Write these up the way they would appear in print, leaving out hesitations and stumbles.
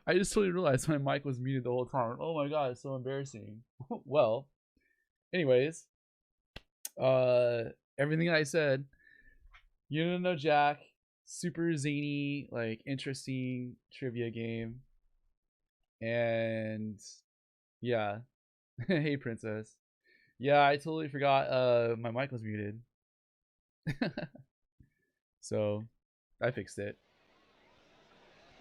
I just totally realized my mic was muted the whole time. Oh my god, it's so embarrassing. Well, anyways, everything I said, you don't know Jack, super zany, like interesting trivia game, and yeah. Hey princess. Yeah, I totally forgot my mic was muted. So I fixed it.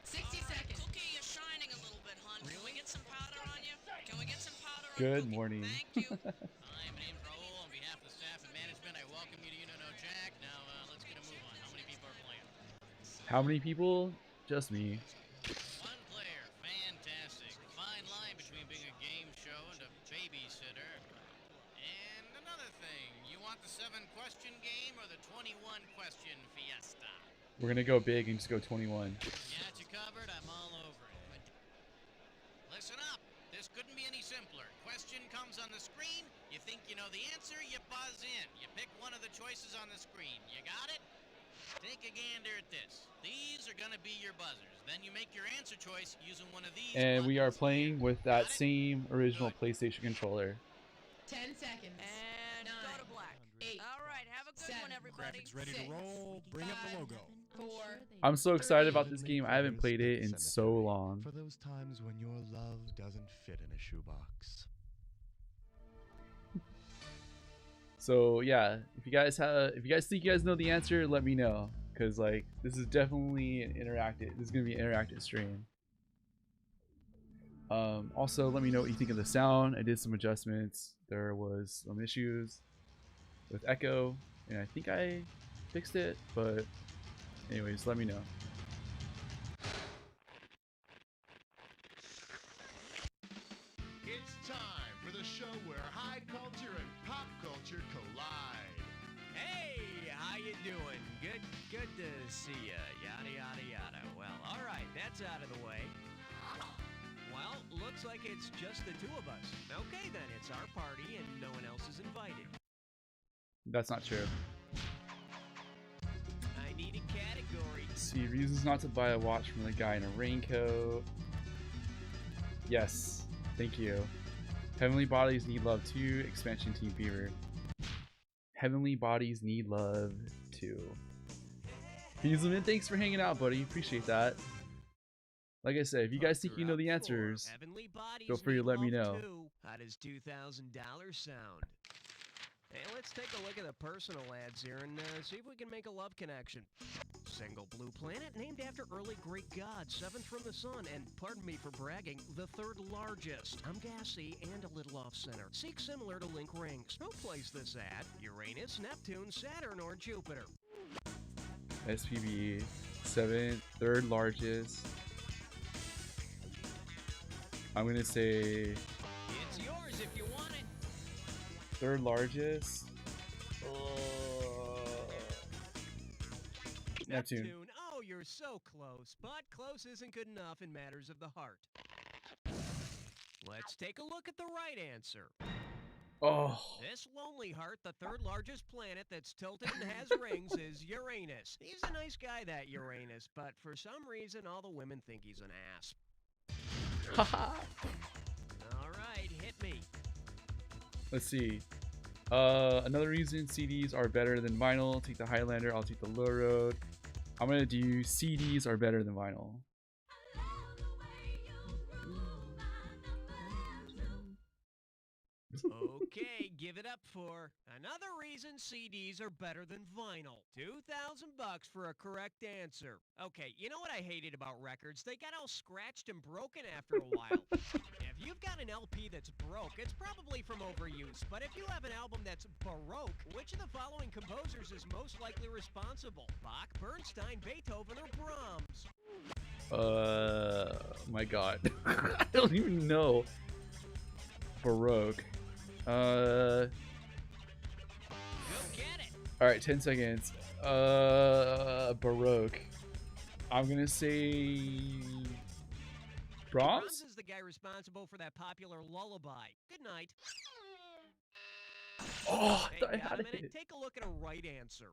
60 seconds. Cookie, you're shining a little bit, hon. Can we get some powder on you? Can we get some powder on Good Cookie? morning. Thank you. Hi, my name's Raul. On behalf of the staff and management, I welcome you to You Don't Know Jack. Now, let's get a move on. How many people are playing? How many people? Just me. One player. Fantastic. Fine line between being a game show and a babysitter. And another thing. You want the 7-question game or the 21-question fiesta? We're gonna go big and just go 21. Got you covered. I'm all over it. Listen up. This couldn't be any simpler. Question comes on the screen. You think you know the answer, you buzz in. You pick one of the choices on the screen. You got it? Take a gander at this. These are gonna be your buzzers. Then you make your answer choice using one of these. And we are buttons playing here. with that Got it? same original Good. PlayStation controller. 10 seconds. And go to black. 8. All right, have a good one, everybody. Graphics ready to roll. Bring up the logo. 4. I'm so excited about this game. I haven't played it in so long. For those times when your love doesn't fit in a shoebox. So yeah, if you guys think you guys know the answer, let me know. Cause like this is definitely an interactive. This is gonna be an interactive stream. Also, let me know what you think of the sound. I did some adjustments. There was some issues with echo, and I think I fixed it. But anyways, let me know. It's time for the show where high culture and pop culture collide. Hey, how you doing? Good to see ya. Yada, yada, yada. Well, all right, that's out of the way. Well, looks like it's just the two of us. Okay, then, it's our party and no one else is invited. That's not true. I need a category. See, reasons not to buy a watch from the guy in a raincoat. Yes, thank you. Heavenly Bodies Need Love 2, Expansion Team Fever. Heavenly Bodies Need Love 2. Hazelman, thanks for hanging out, buddy. Appreciate that. Like I said, if you guys think you know the answers, Heavenly Bodies feel free to Need let me Love know. 2. How does $2,000 sound? Hey, let's take a look at the personal ads here and see if we can make a love connection. Single blue planet named after early Greek god, 7th from the sun, and pardon me for bragging, the 3rd largest. I'm gassy and a little off-center. Seek similar to link rings. Who plays this ad? Uranus, Neptune, Saturn, or Jupiter? SPB, 7th, 3rd largest. I'm gonna say It's yours if you want it. 3rd largest. Neptune. Oh, you're so close. But close isn't good enough in matters of the heart. Let's take a look at the right answer. Oh, This lonely heart, the 3rd largest planet that's tilted and has rings, is Uranus. He's a nice guy, that Uranus, but for some reason, all the women think he's an ass. haha. All right, hit me. Let's see. Another reason CDs are better than vinyl. Take the Highlander. I'll take the low road. I'm gonna do CDs are better than vinyl. Okay, give it up for another reason CDs are better than vinyl. $2,000 for a correct answer. Okay, you know what I hated about records? They got all scratched and broken after a while. If you've got an LP that's broke, it's probably from overuse. But if you have an album that's baroque, which of the following composers is most likely responsible? Bach, Bernstein, Beethoven, or Brahms? My God, I don't even know. Baroque. Go get it. All right, 10 seconds. Baroque. I'm gonna say Brahms Brahms. is the guy responsible for that popular lullaby. Good night. Oh, I Hey, thought I got had a minute? it. Take a look at a right answer.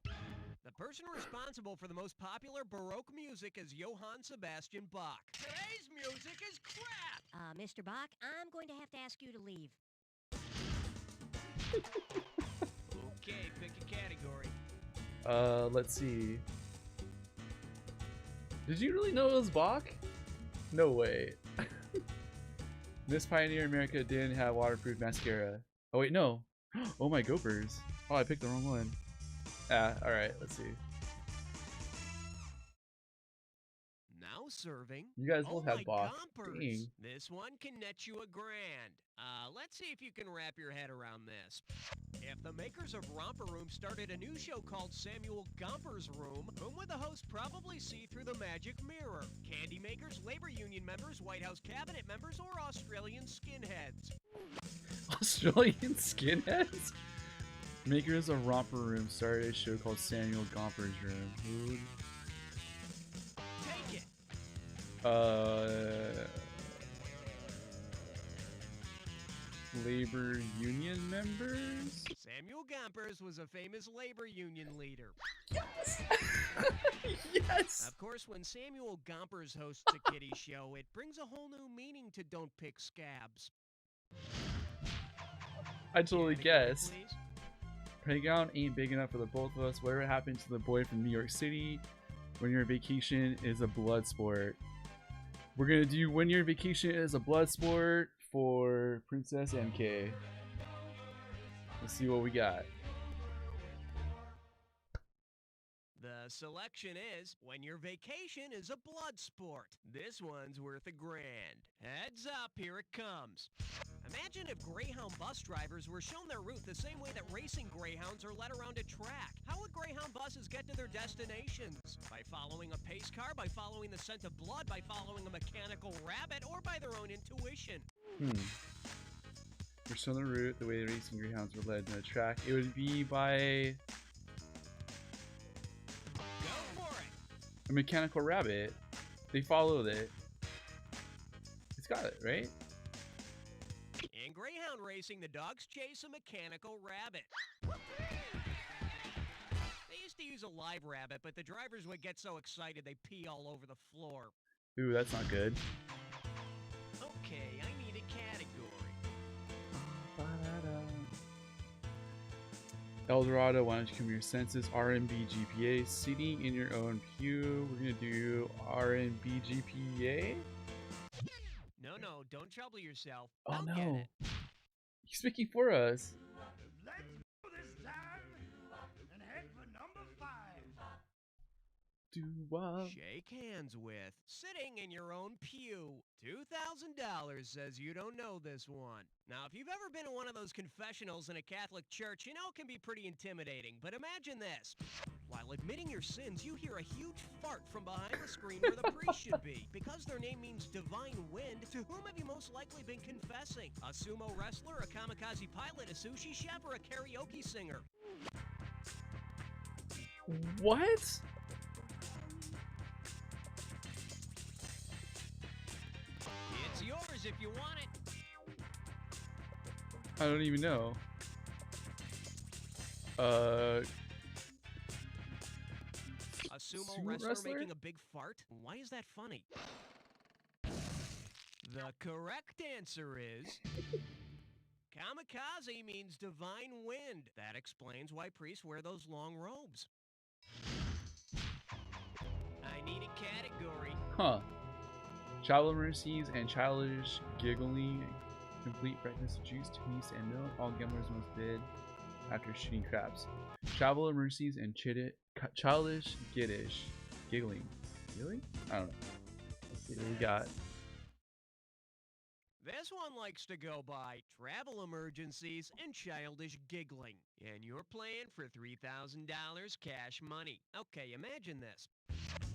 The person responsible for the most popular Baroque music is Johann Sebastian Bach. Today's music is Mr. Bach, I'm going to have to ask you to leave. Okay, pick a category. Let's see. Did you really know it was Bach? No way. Miss Pioneer America didn't have waterproof mascara. Oh wait, no. Oh my gopers. Oh, I picked the wrong one. Ah, alright, let's see. Now serving. You guys Oh both have my Bach. gompers. Dang. This one can net you $1,000. Let's see if you can wrap your head around this. If the makers of Romper Room started a new show called Samuel Gomper's Room, whom would the host probably see through the magic mirror? Candy makers, labor union members, White House cabinet members, or Australian skinheads? Australian skinheads? Makers of Romper Room started a show called Samuel Gomper's Room. Who? Take it. Labor union members? Samuel Gompers was a famous labor union leader. Yes! Of course, when Samuel Gompers hosts a kiddie show, it brings a whole new meaning to Don't Pick Scabs. I totally Category, guessed. please. Playground ain't big enough for the both of us. Whatever happened to the boy from New York City? When your vacation is a blood sport. We're gonna do when your vacation is a blood sport for Princess MK. Let's see what we got. The selection is when your vacation is a blood sport. This one's worth $1,000. Heads up, here it comes. Imagine if Greyhound bus drivers were shown their route the same way that racing Greyhounds are led around a track. How would Greyhound buses get to their destinations? By following a pace car, by following the scent of blood, by following a mechanical rabbit, or by their own intuition? We're still on the route the way the racing Greyhounds were led to the track. It would be by Go for it. a mechanical rabbit. They followed it. It's got it, right? In Greyhound racing, the dogs chase a mechanical rabbit. They used to use a live rabbit, but the drivers would get so excited they pee all over the floor. Ooh, that's not good. Okay, I need a category. Eldorado, why don't you come to your senses? RMB GPA, sitting in your own pew. We're gonna do RMB GPA. No, don't trouble yourself. Oh I'll get no. it. He's speaking for us. Let's go this time and head for number 5. Shake hands with sitting in your own pew. $2,000 says you don't know this one. Now, if you've ever been in one of those confessionals in a Catholic church, you know it can be pretty intimidating. But imagine this. While admitting your sins, you hear a huge fart from behind the screen where the priest should be. Because their name means divine wind, to whom have you most likely been confessing? A sumo wrestler, a kamikaze pilot, a sushi chef, or a karaoke singer? What? It's yours if you want it. I don't even know. A sumo Sumo wrestler wrestler? making a big fart? Why is that funny? The correct answer is kamikaze means divine wind. That explains why priests wear those long robes. I need a category. Huh. Travel mercies and childish giggling. Complete breakfast of juice, toothpaste, and milk. All gamblers must bid after shooting craps. Travel mercies and childish giggling. Giggling? I don't know. Let's see what we got. This one likes to go by travel emergencies and childish giggling. And you're playing for $3,000 cash money. Okay, imagine this.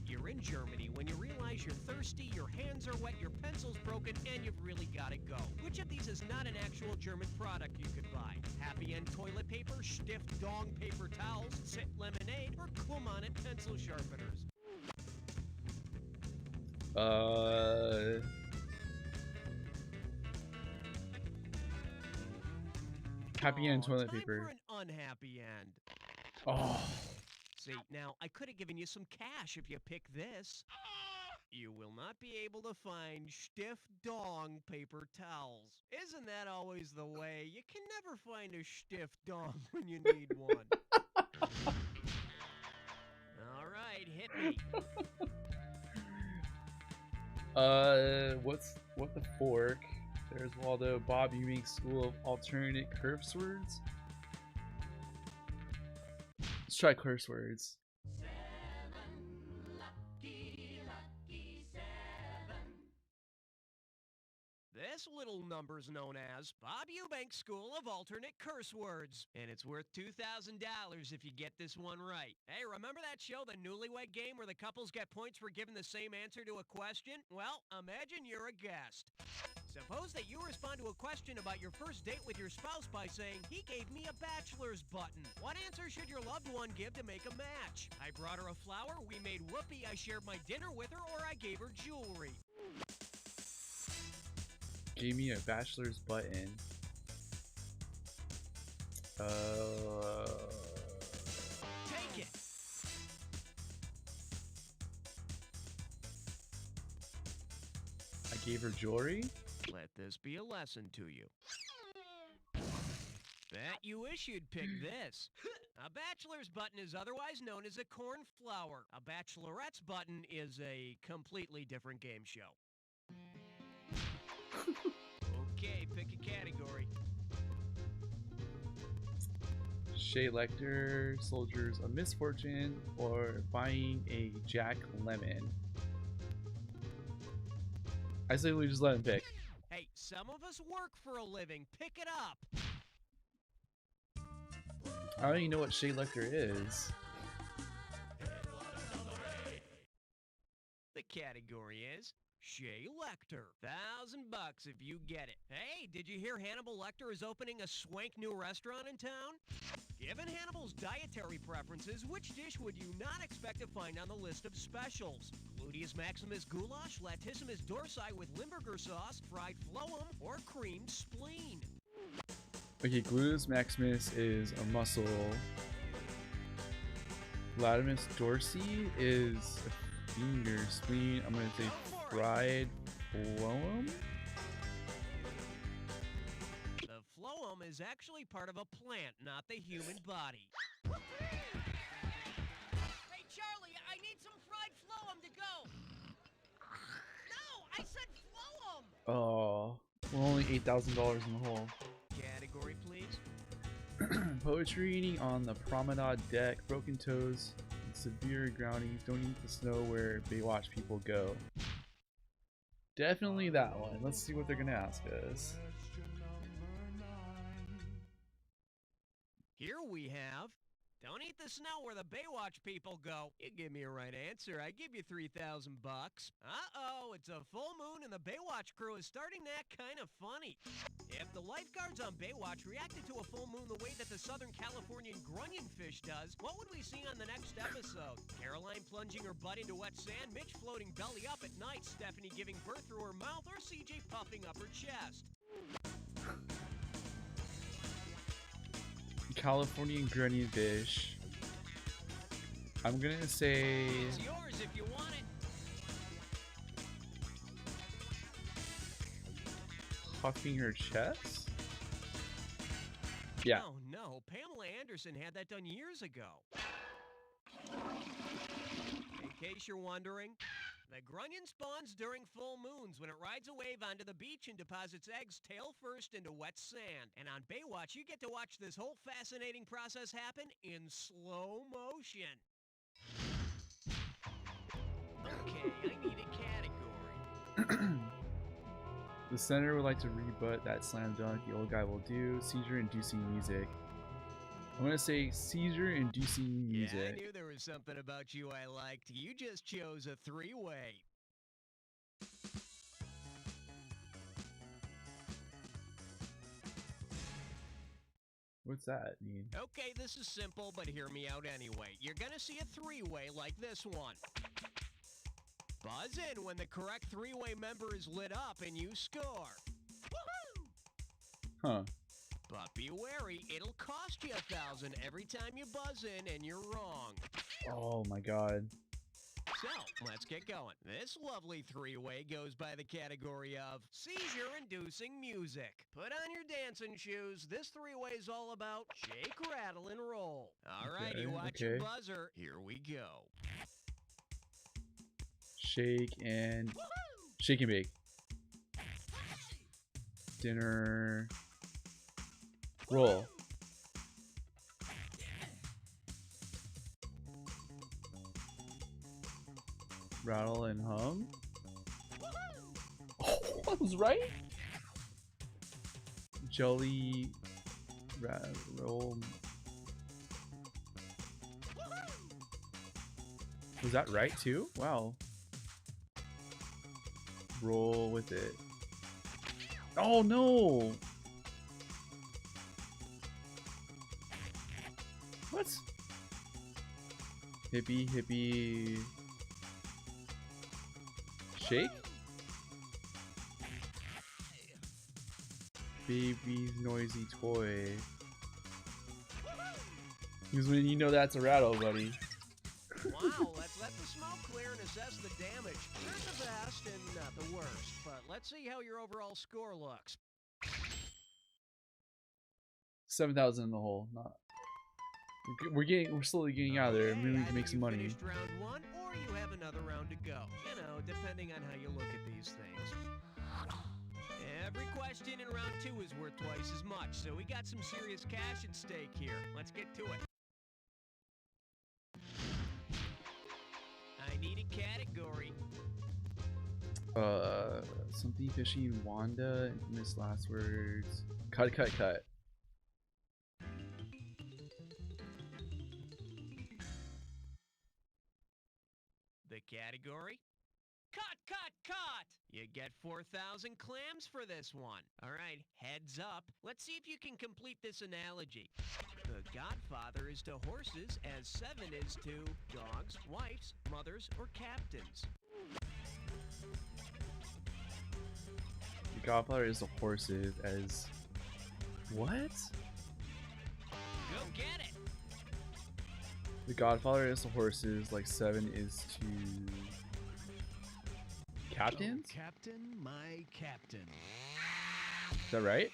You're in Germany when you realize you're thirsty, your hands are wet, your pencil's broken, and you've really got to go. Which of these is not an actual German product you could buy? Happy End toilet paper, Stift Dong paper towels, Sit lemonade, or Klumanet pencil sharpeners? Happy End toilet time paper. for an unhappy end. Oh. See, now, I could have given you some cash if you picked this. You will not be able to find stiff dong paper towels. Isn't that always the way? You can never find a stiff dong when you need one. All right, hit me. What the fork? There's Waldo. Bob Ewing's School of Alternate Curse Words. Let's try curse words. This little number's known as Bob Eubanks School of Alternate Curse Words, and it's worth $2,000 if you get this one right. Hey, remember that show, The Newlywed Game, where the couples get points for giving the same answer to a question? Well, imagine you're a guest. Suppose that you respond to a question about your first date with your spouse by saying, "He gave me a bachelor's button." What answer should your loved one give to make a match? I brought her a flower, we made whoopee, I shared my dinner with her, or I gave her jewelry. Gave me a bachelor's button. Take it. I gave her jewelry. Let this be a lesson to you. Bet you wish you'd pick this. A bachelor's button is otherwise known as a cornflower. A bachelorette's button is a completely different game show. Okay, pick a category. Shay Lecter, Soldiers of Misfortune, or buying a Jack Lemmon. I say we just let him pick. Hey, some of us work for a living. Pick it up. I don't even know what Shay Lecter is. The category is Shay Lecter. $1,000 if you get it. Hey, did you hear Hannibal Lecter is opening a swank new restaurant in town? Given Hannibal's dietary preferences, which dish would you not expect to find on the list of specials? Gluteus Maximus goulash, Latissimus dorsi with Limburger sauce, fried phloem, or creamed spleen? Okay, Gluteus Maximus is a muscle. Latissimus dorsi is a finger. Spleen, I'm gonna say fried phloem? The phloem is actually part of a plant, not the human body. Hey, Charlie, I need some fried phloem to go. No, I said phloem. Oh, we're only $8,000 in the hole. Category, please. Poetry reading on the promenade deck, broken toes, and severe grounding. Don't eat the snow where Baywatch people go. Definitely that one. Let's see what they're gonna ask us. Here we have, don't eat the snow where the Baywatch people go. You give me a right answer, I give you $3,000. Uh-oh, it's a full moon and the Baywatch crew is starting to act kind of funny. If the lifeguards on Baywatch reacted to a full moon the way that the Southern Californian grunion fish does, what would we see on the next episode? Caroline plunging her butt into wet sand, Mitch floating belly up at night, Stephanie giving birth through her mouth, or CJ puffing up her chest? Californian grunion fish. I'm gonna say It's yours if you want it. puffing her chest? Yeah. Oh no, Pamela Anderson had that done years ago. In case you're wondering, the grunion spawns during full moons when it rides a wave onto the beach and deposits eggs tail first into wet sand. And on Baywatch, you get to watch this whole fascinating process happen in slow motion. Okay, I need a category. The center would like to rebut that slam dunk the old guy will do. Seizure-inducing music. I'm gonna say seizure-inducing music. Yeah, I knew there was something about you I liked. You just chose a three-way. What's that mean? Okay, this is simple, but hear me out anyway. You're gonna see a three-way like this one. Buzz in when the correct three-way member is lit up and you score. Woohoo! Huh. But be wary, it'll cost you $1,000 every time you buzz in and you're wrong. Oh my god. So, let's get going. This lovely three-way goes by the category of seizure-inducing music. Put on your dancing shoes. This three-way is all about shake, rattle, and roll. All righty, Okay, watch your okay. buzzer. Here we go. Shake and bake. Dinner. Roll. Rattle and hum. Oh, I was right. Jelly. Roll. Was that right too? Wow. Roll with it. Oh no! What? Hippie, hippie. Shake? Baby's noisy toy. Because when you know that's a rattle, buddy. Wow, let's let the smoke clear and assess the damage. You're the best and not the worst, but let's see how your overall score looks. 7,000 in the hole. Not. We're slowly getting out of there. Maybe we can make some money. You finished round one, or you have another round to go. You know, depending on how you look at these things. Every question in round two is worth twice as much, so we got some serious cash at stake here. Let's get to it. I need a category. Something fishy. Wanda. Infamous last words. Cut. The category? Cut! You get 4,000 clams for this one. All right, heads up. Let's see if you can complete this analogy. The Godfather is to horses as 7 is to dogs, wives, mothers, or captains. The Godfather is the horses as... What? Go get it! The Godfather is the horses, like 7 is to... Captains? Oh, Captain, my captain. Is that right?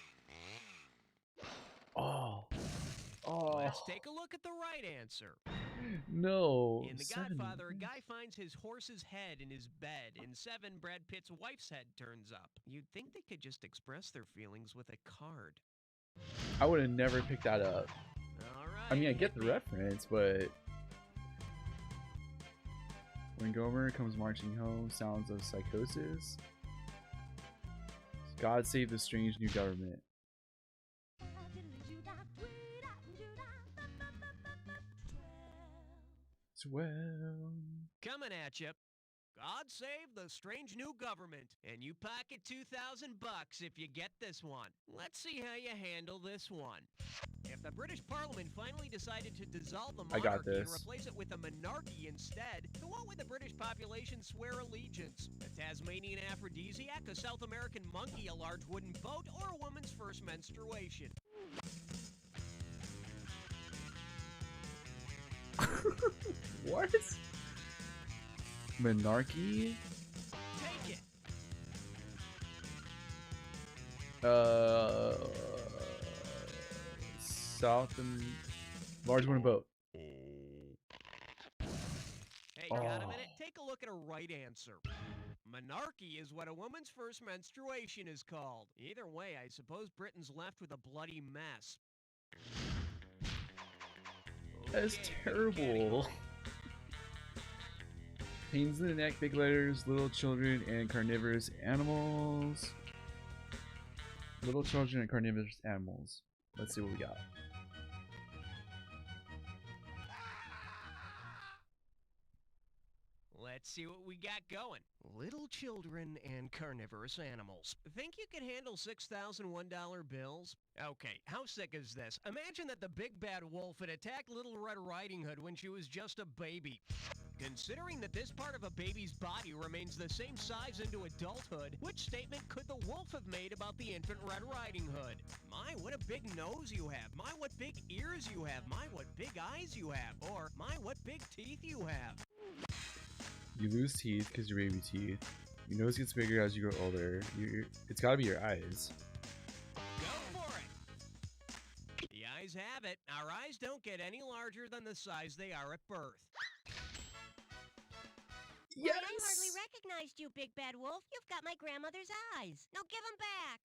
Oh. Let's take a look at the right answer. No. In The 7. Godfather, a guy finds his horse's head in his bed. In 7, Brad Pitt's wife's head turns up. You'd think they could just express their feelings with a card. I would have never picked that up. All right. I mean, I get the reference, but... When Gomer comes marching home, sounds of psychosis. God save the strange new government. Swell. Coming at you. God save the strange new government, and you pocket 2,000 bucks if you get this one. Let's see how you handle this one. If the British Parliament finally decided to dissolve the I got monarchy and this. replace it with a monarchy instead, to what would the British population swear allegiance? A Tasmanian aphrodisiac, a South American monkey, a large wooden boat, or a woman's first menstruation? What? Monarchy? Take it. South and large wooden boat. Hey, got a Oh. minute? Take a look at a right answer. Monarchy is what a woman's first menstruation is called. Either way, I suppose Britain's left with a bloody mess. That's Okay, terrible. Pains in the neck, big letters, little children, and carnivorous animals. Little children and carnivorous animals. Let's see what we got. Let's see what we got going. Little children and carnivorous animals. Think you could handle $6,001 bills? Okay, how sick is this? Imagine that the big bad wolf had attacked Little Red Riding Hood when she was just a baby. Considering that this part of a baby's body remains the same size into adulthood, which statement could the wolf have made about the infant Red Riding Hood? My, what a big nose you have. My, what big ears you have. My, what big eyes you have. Or, my, what big teeth you have. You lose teeth because your baby teeth. Your nose gets bigger as you grow older. It's gotta be your eyes. Go for it. The eyes have it. Our eyes don't get any larger than the size they are at birth. Why, I hardly recognized you, Big Bad Wolf. You've got my grandmother's eyes. Now give them back.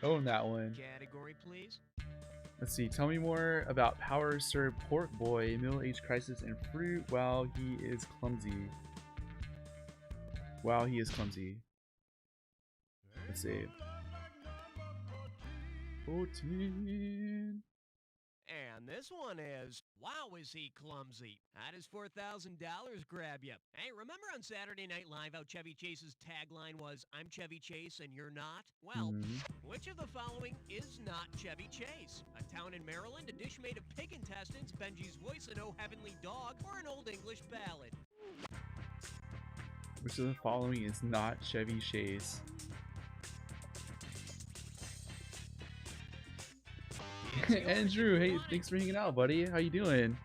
Own that one. Category, please. Let's see. Tell me more about Power Sir Pork Boy, middle-aged crisis, and fruit while he is clumsy. Wow, he is clumsy. Let's see. 14. And this one is, wow, is he clumsy. How does $4,000 grab you? Hey, remember on Saturday Night Live how Chevy Chase's tagline was, I'm Chevy Chase and you're not? Well, which of the following is not Chevy Chase? A town in Maryland, a dish made of pig intestines, Benji's voice, an oh heavenly dog, or an old English ballad? Which of the following is not Chevy Chase? Andrew, hey, thanks for hanging out, buddy. How you doing?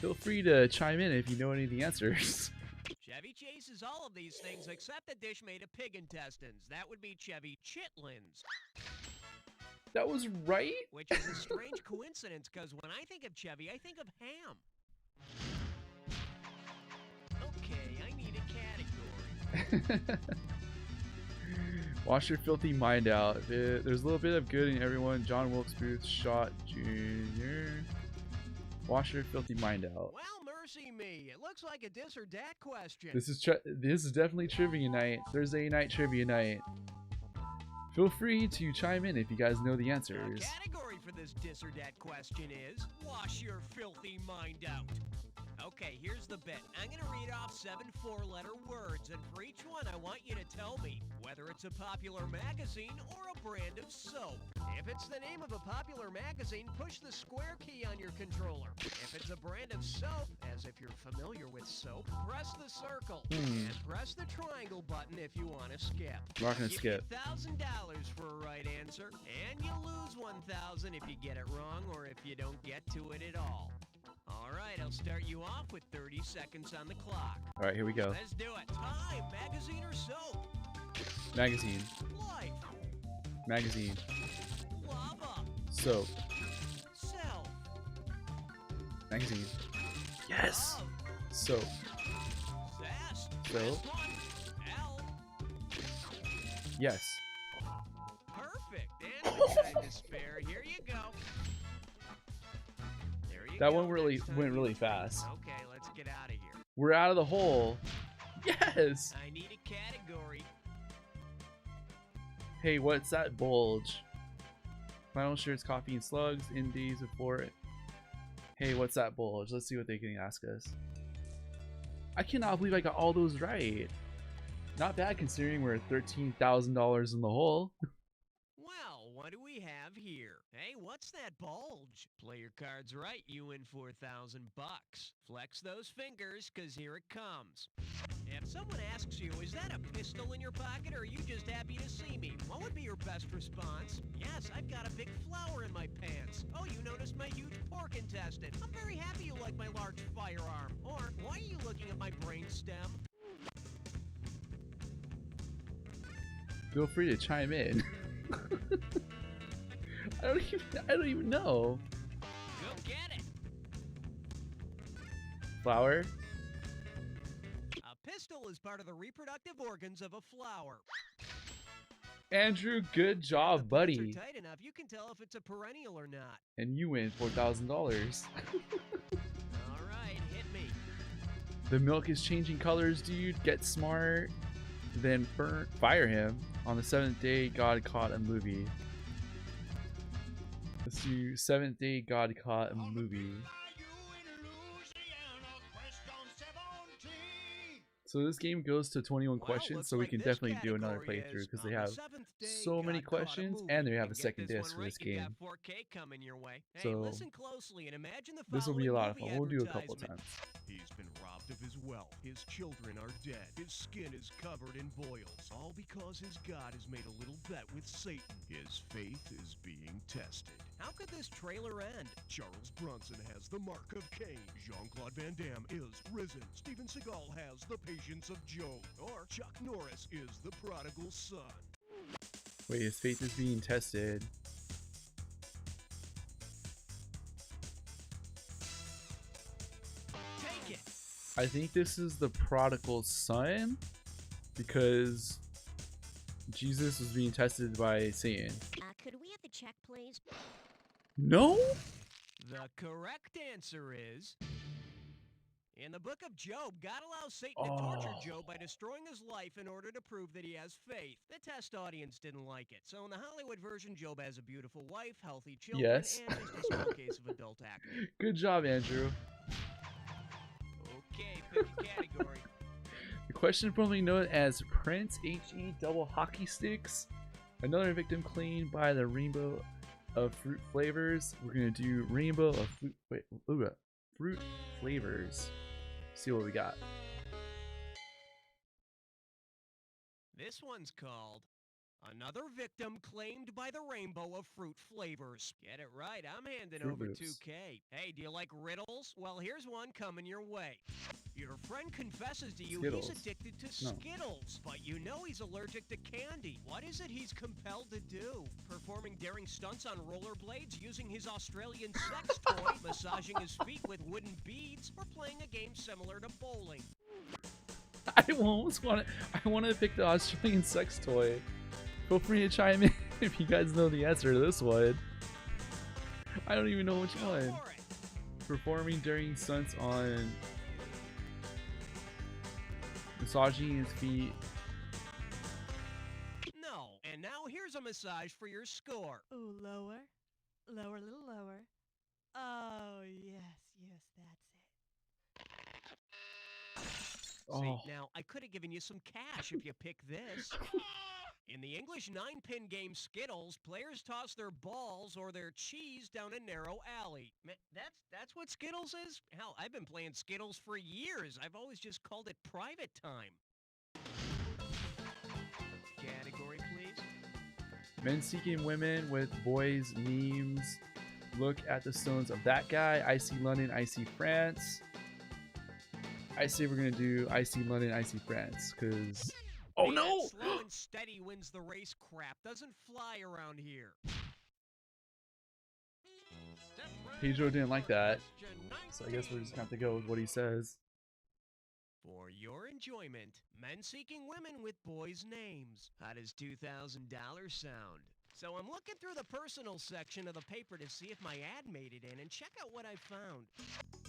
Feel free to chime in if you know any of the answers. Chevy Chase is all of these things except a dish made of pig intestines. That would be Chevy Chitlins. That was right? Which is a strange coincidence, because when I think of Chevy, I think of ham. Okay, I need a category. Wash your filthy mind out. There's a little bit of good in everyone. John Wilkes Booth, Shot Jr. Wash your filthy mind out. Well, mercy me. It looks like a dis or dat question. This is definitely trivia night. Thursday night trivia night. Feel free to chime in if you guys know the answers. The category for this dis or dat question is wash your filthy mind out. Okay, here's the bit. I'm going to read off 7 four-letter words, and for each one, I want you to tell me whether it's a popular magazine or a brand of soap. If it's the name of a popular magazine, push the square key on your controller. If it's a brand of soap, as if you're familiar with soap, press the circle. And press the triangle button if you want to skip. We're not going to skip. $1,000 for a right answer, and you lose $1,000 if you get it wrong or if you don't get to it at all. All right, I'll start you off with 30 seconds on the clock. All right, here we go. Let's do it. Time, magazine or soap? Magazine. Life. Magazine. Lava. Soap. Self. Magazine. Yes. Love. Soap. Zest. Soap. Last one. L. Yes. Perfect. And with time to spare, here you go. There you That go. one really Next time went you- really fast. Okay, let's get out of here. We're out of the hole. Yes. I need a category. Hey, what's that bulge? Flannel shirts, coffee, and slugs in days before it. Hey, what's that bulge? Let's see what they can ask us. I cannot believe I got all those right. Not bad considering we're $13,000 in the hole. Well, what do we have here? Hey, what's that bulge? Play your cards right, you win $4,000. Flex those fingers, cause here it comes. If someone asks you, is that a pistol in your pocket or are you just happy to see me? What would be your best response? Yes, I've got a big flower in my pants. Oh, you noticed my huge pork intestine. I'm very happy you like my large firearm. Or, why are you looking at my brainstem? Feel free to chime in. I don't even know. Go get it. Flower? A pistol is part of the reproductive organs of a flower. Andrew, good job, If the buddy. plants are tight enough, you can tell if it's a perennial or not. And you win $4,000. All right, hit me. The milk is changing colors, dude. Get smart. Then fire him. On the 7th day, God caught a movie. Let's do 7th day, God caught a movie. So this game goes to 21 Well, questions, looks so we like can this definitely do another category playthrough is, because on they the have seventh day, so many God caught a questions, movie. and they have a Get second this disc one for right, this you got game. 4K coming your way. Hey, So, listen closely and imagine the This will be a following lot of movie fun. We'll do a couple advertisement. times. He's been robbed of his wealth. His children are dead. His skin is covered in boils. All because his God has made a little bet with Satan. His faith is being tested. How could this trailer end? Charles Bronson has the mark of Cain. Jean-Claude Van Damme is risen. Steven Seagal has the patience of Job. Or Chuck Norris is the prodigal son. Wait, his faith is being tested. Take it. I think this is the prodigal son because Jesus was being tested by Satan. Could we have the check, please? No? The correct answer is... In the book of Job, God allows Satan to torture Oh. Job by destroying his life in order to prove that he has faith. The test audience didn't like it, so in the Hollywood version, Job has a beautiful wife, healthy children, Yes. and just a small case of adult acne. Good job, Andrew. Okay, pick a category. The question formerly known as Prince HE double hockey sticks. Another victim claimed by the rainbow of fruit flavors. We're gonna do rainbow of fruit flavors. See what we got. This one's called Another Victim Claimed by the Rainbow of Fruit Flavors. Get it right, I'm handing Fruit over Loops. 2K. Hey, do you like riddles? Well, here's one coming your way. Your friend confesses to you Skittles. he's addicted to No. Skittles, but you know he's allergic to candy. What is it he's compelled to do? Performing daring stunts on rollerblades, using his Australian sex toy, massaging his feet with wooden beads, or playing a game similar to bowling? I almost want to. I want to pick the Australian sex toy. Feel free to chime in if you guys know the answer to this one. I don't even know which Go one. for it. Performing during stunts on massaging his feet. No. And now here's a massage for your score. Ooh, lower. Lower, a little lower. Oh, yes, that's it. Oh, See, now, I could have given you some cash if you picked this. In the English 9-pin game Skittles, players toss their balls or their cheese down a narrow alley. Man, that's what Skittles is? Hell, I've been playing Skittles for years. I've always just called it private time. Category, please. men seeking women with boys memes. Look at the stones of that guy. I see London, I see France. I say we're gonna do I see London, I see France, cause oh Hey, no! that slow and steady wins the race crap. Doesn't fly around here. Pedro didn't like that, so I guess we're just gonna have to go with what he says. For your enjoyment, men seeking women with boys' names. How does $2,000 sound? So I'm looking through the personal section of the paper to see if my ad made it in, and check out what I found.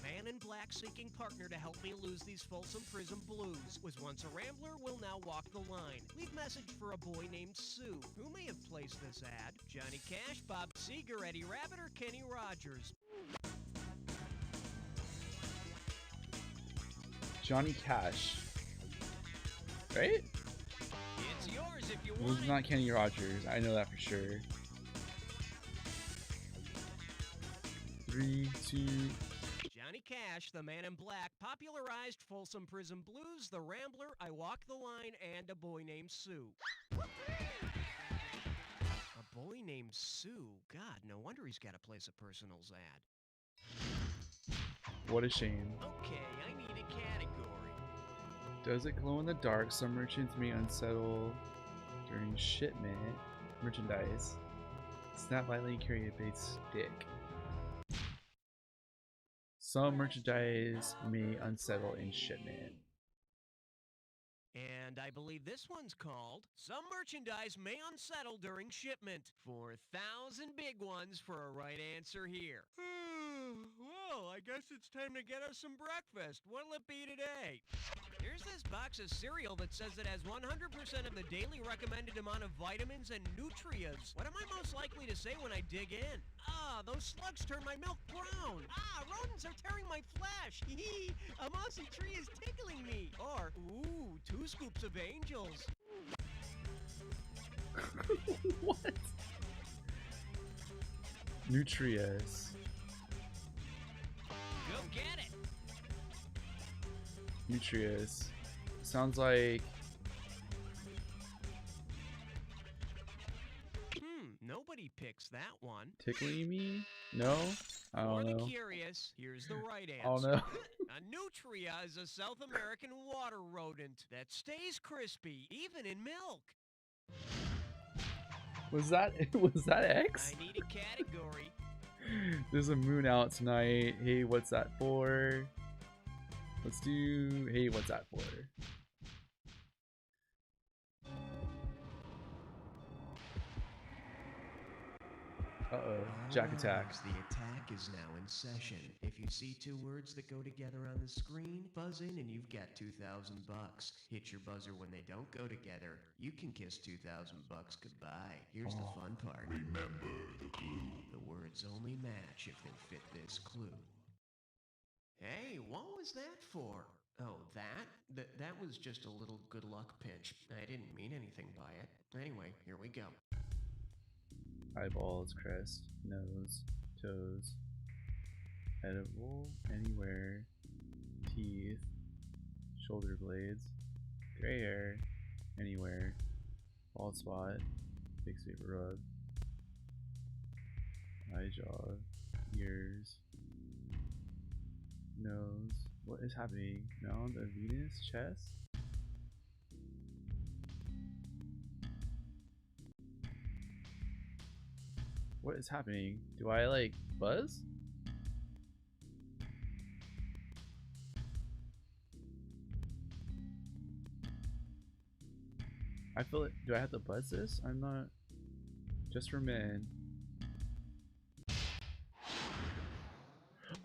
Man in black seeking partner to help me lose these Folsom Prison blues. Was once a rambler, will now walk the line. Leave message for a boy named Sue. Who may have placed this ad? Johnny Cash, Bob Seger, Eddie Rabbit, or Kenny Rogers? Johnny Cash, right? It's yours if you Well, want it's it. not Kenny Rogers. I know that for sure. 3, 2. Johnny Cash, the man in black, popularized Folsom Prison Blues, The Rambler, I Walk the Line, and A Boy Named Sue. A boy named Sue? God, no wonder he's got to place a personals ad. What a shame. Okay, I need a category. Does it glow in the dark? Some merchants may unsettle during shipment. Merchandise. Snap lightly and carry a big stick. Some merchandise may unsettle in shipment. And I believe this one's called Some Merchandise May Unsettle During Shipment. 4,000 big ones for a right answer here. Well, I guess it's time to get us some breakfast. What'll it be today? Here's this box of cereal that says it has 100% of the daily recommended amount of vitamins and nutrients. What am I most likely to say when I dig in? Ah, those slugs turn my milk brown. Ah, rodents are tearing my flesh. Hee, a mossy tree is tickling me. Or, ooh, 2 scoops of angels. What? Nutrius. Go get it. Nutrius. Sounds like Nobody picks that one. tickling me? No? I For don't the know. curious, here's the right answer. I don't know. A nutria is a South American water rodent that stays crispy even in milk. Was that X? I need a category. There's a moon out tonight. Hey, what's that for? Let's do. Hey, what's that for? Uh-oh. Jack attack. The attack is now in session. If you see 2 words that go together on the screen, buzz in and you've got $2,000. Hit your buzzer when they don't go together. You can kiss $2,000 goodbye. Here's the fun part. Remember the clue. The words only match if they fit this clue. Hey, what was that for? Oh, that was just a little good luck pinch. I didn't mean anything by it. Anyway, here we go. Eyeballs, crest, nose, toes, edible, anywhere, teeth, shoulder blades, gray hair, anywhere, bald spot, big super rub, eye jaw, ears, nose. What is happening? Mound of Venus, chest? What is happening? Do I like buzz? I feel it. Do I have to buzz this? I'm not. Just for men.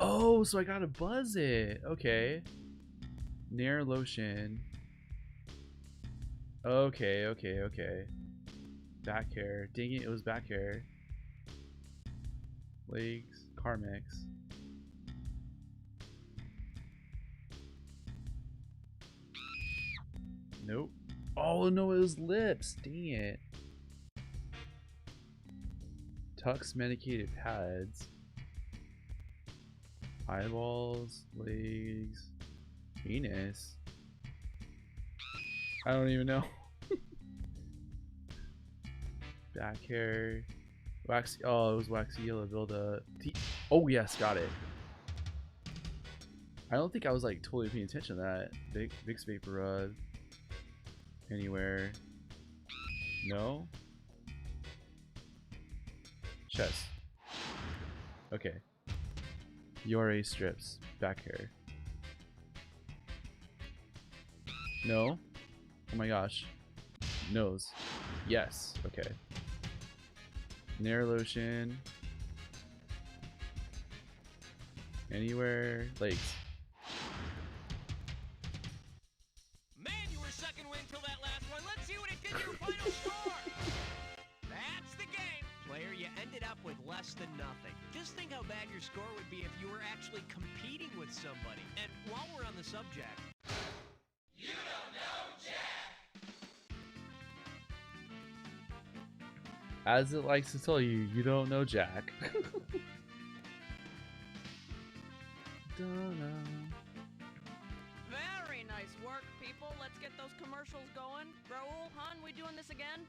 Oh, so I gotta buzz it. Okay. Nair lotion. Okay. Back hair. Dang it, it was back hair. Legs. Carmex. Nope. Oh no, it was lips. Dang it. Tux medicated pads. Eyeballs, legs, penis. I don't even know. Back hair, wax. Oh, it was waxy yellow buildup. Oh yes, got it. I don't think I was like totally paying attention to that. Big vapor rub. Anywhere. No. Chest. Okay. URA strips. Back hair. No. Oh my gosh. Nose. Yes. Okay. Nair lotion. Anywhere. Legs. Man, you were second win till that last one. Let's see what it did to your final score. That's the game. Player, you ended up with less than nothing. Just think how bad your score would be if you were actually competing with somebody. And while we're on the subject, you don't know Jack. As it likes to tell you, you don't know Jack. Don't know. Very nice work, people. Let's get those commercials going. Raul, hon, we doing this again?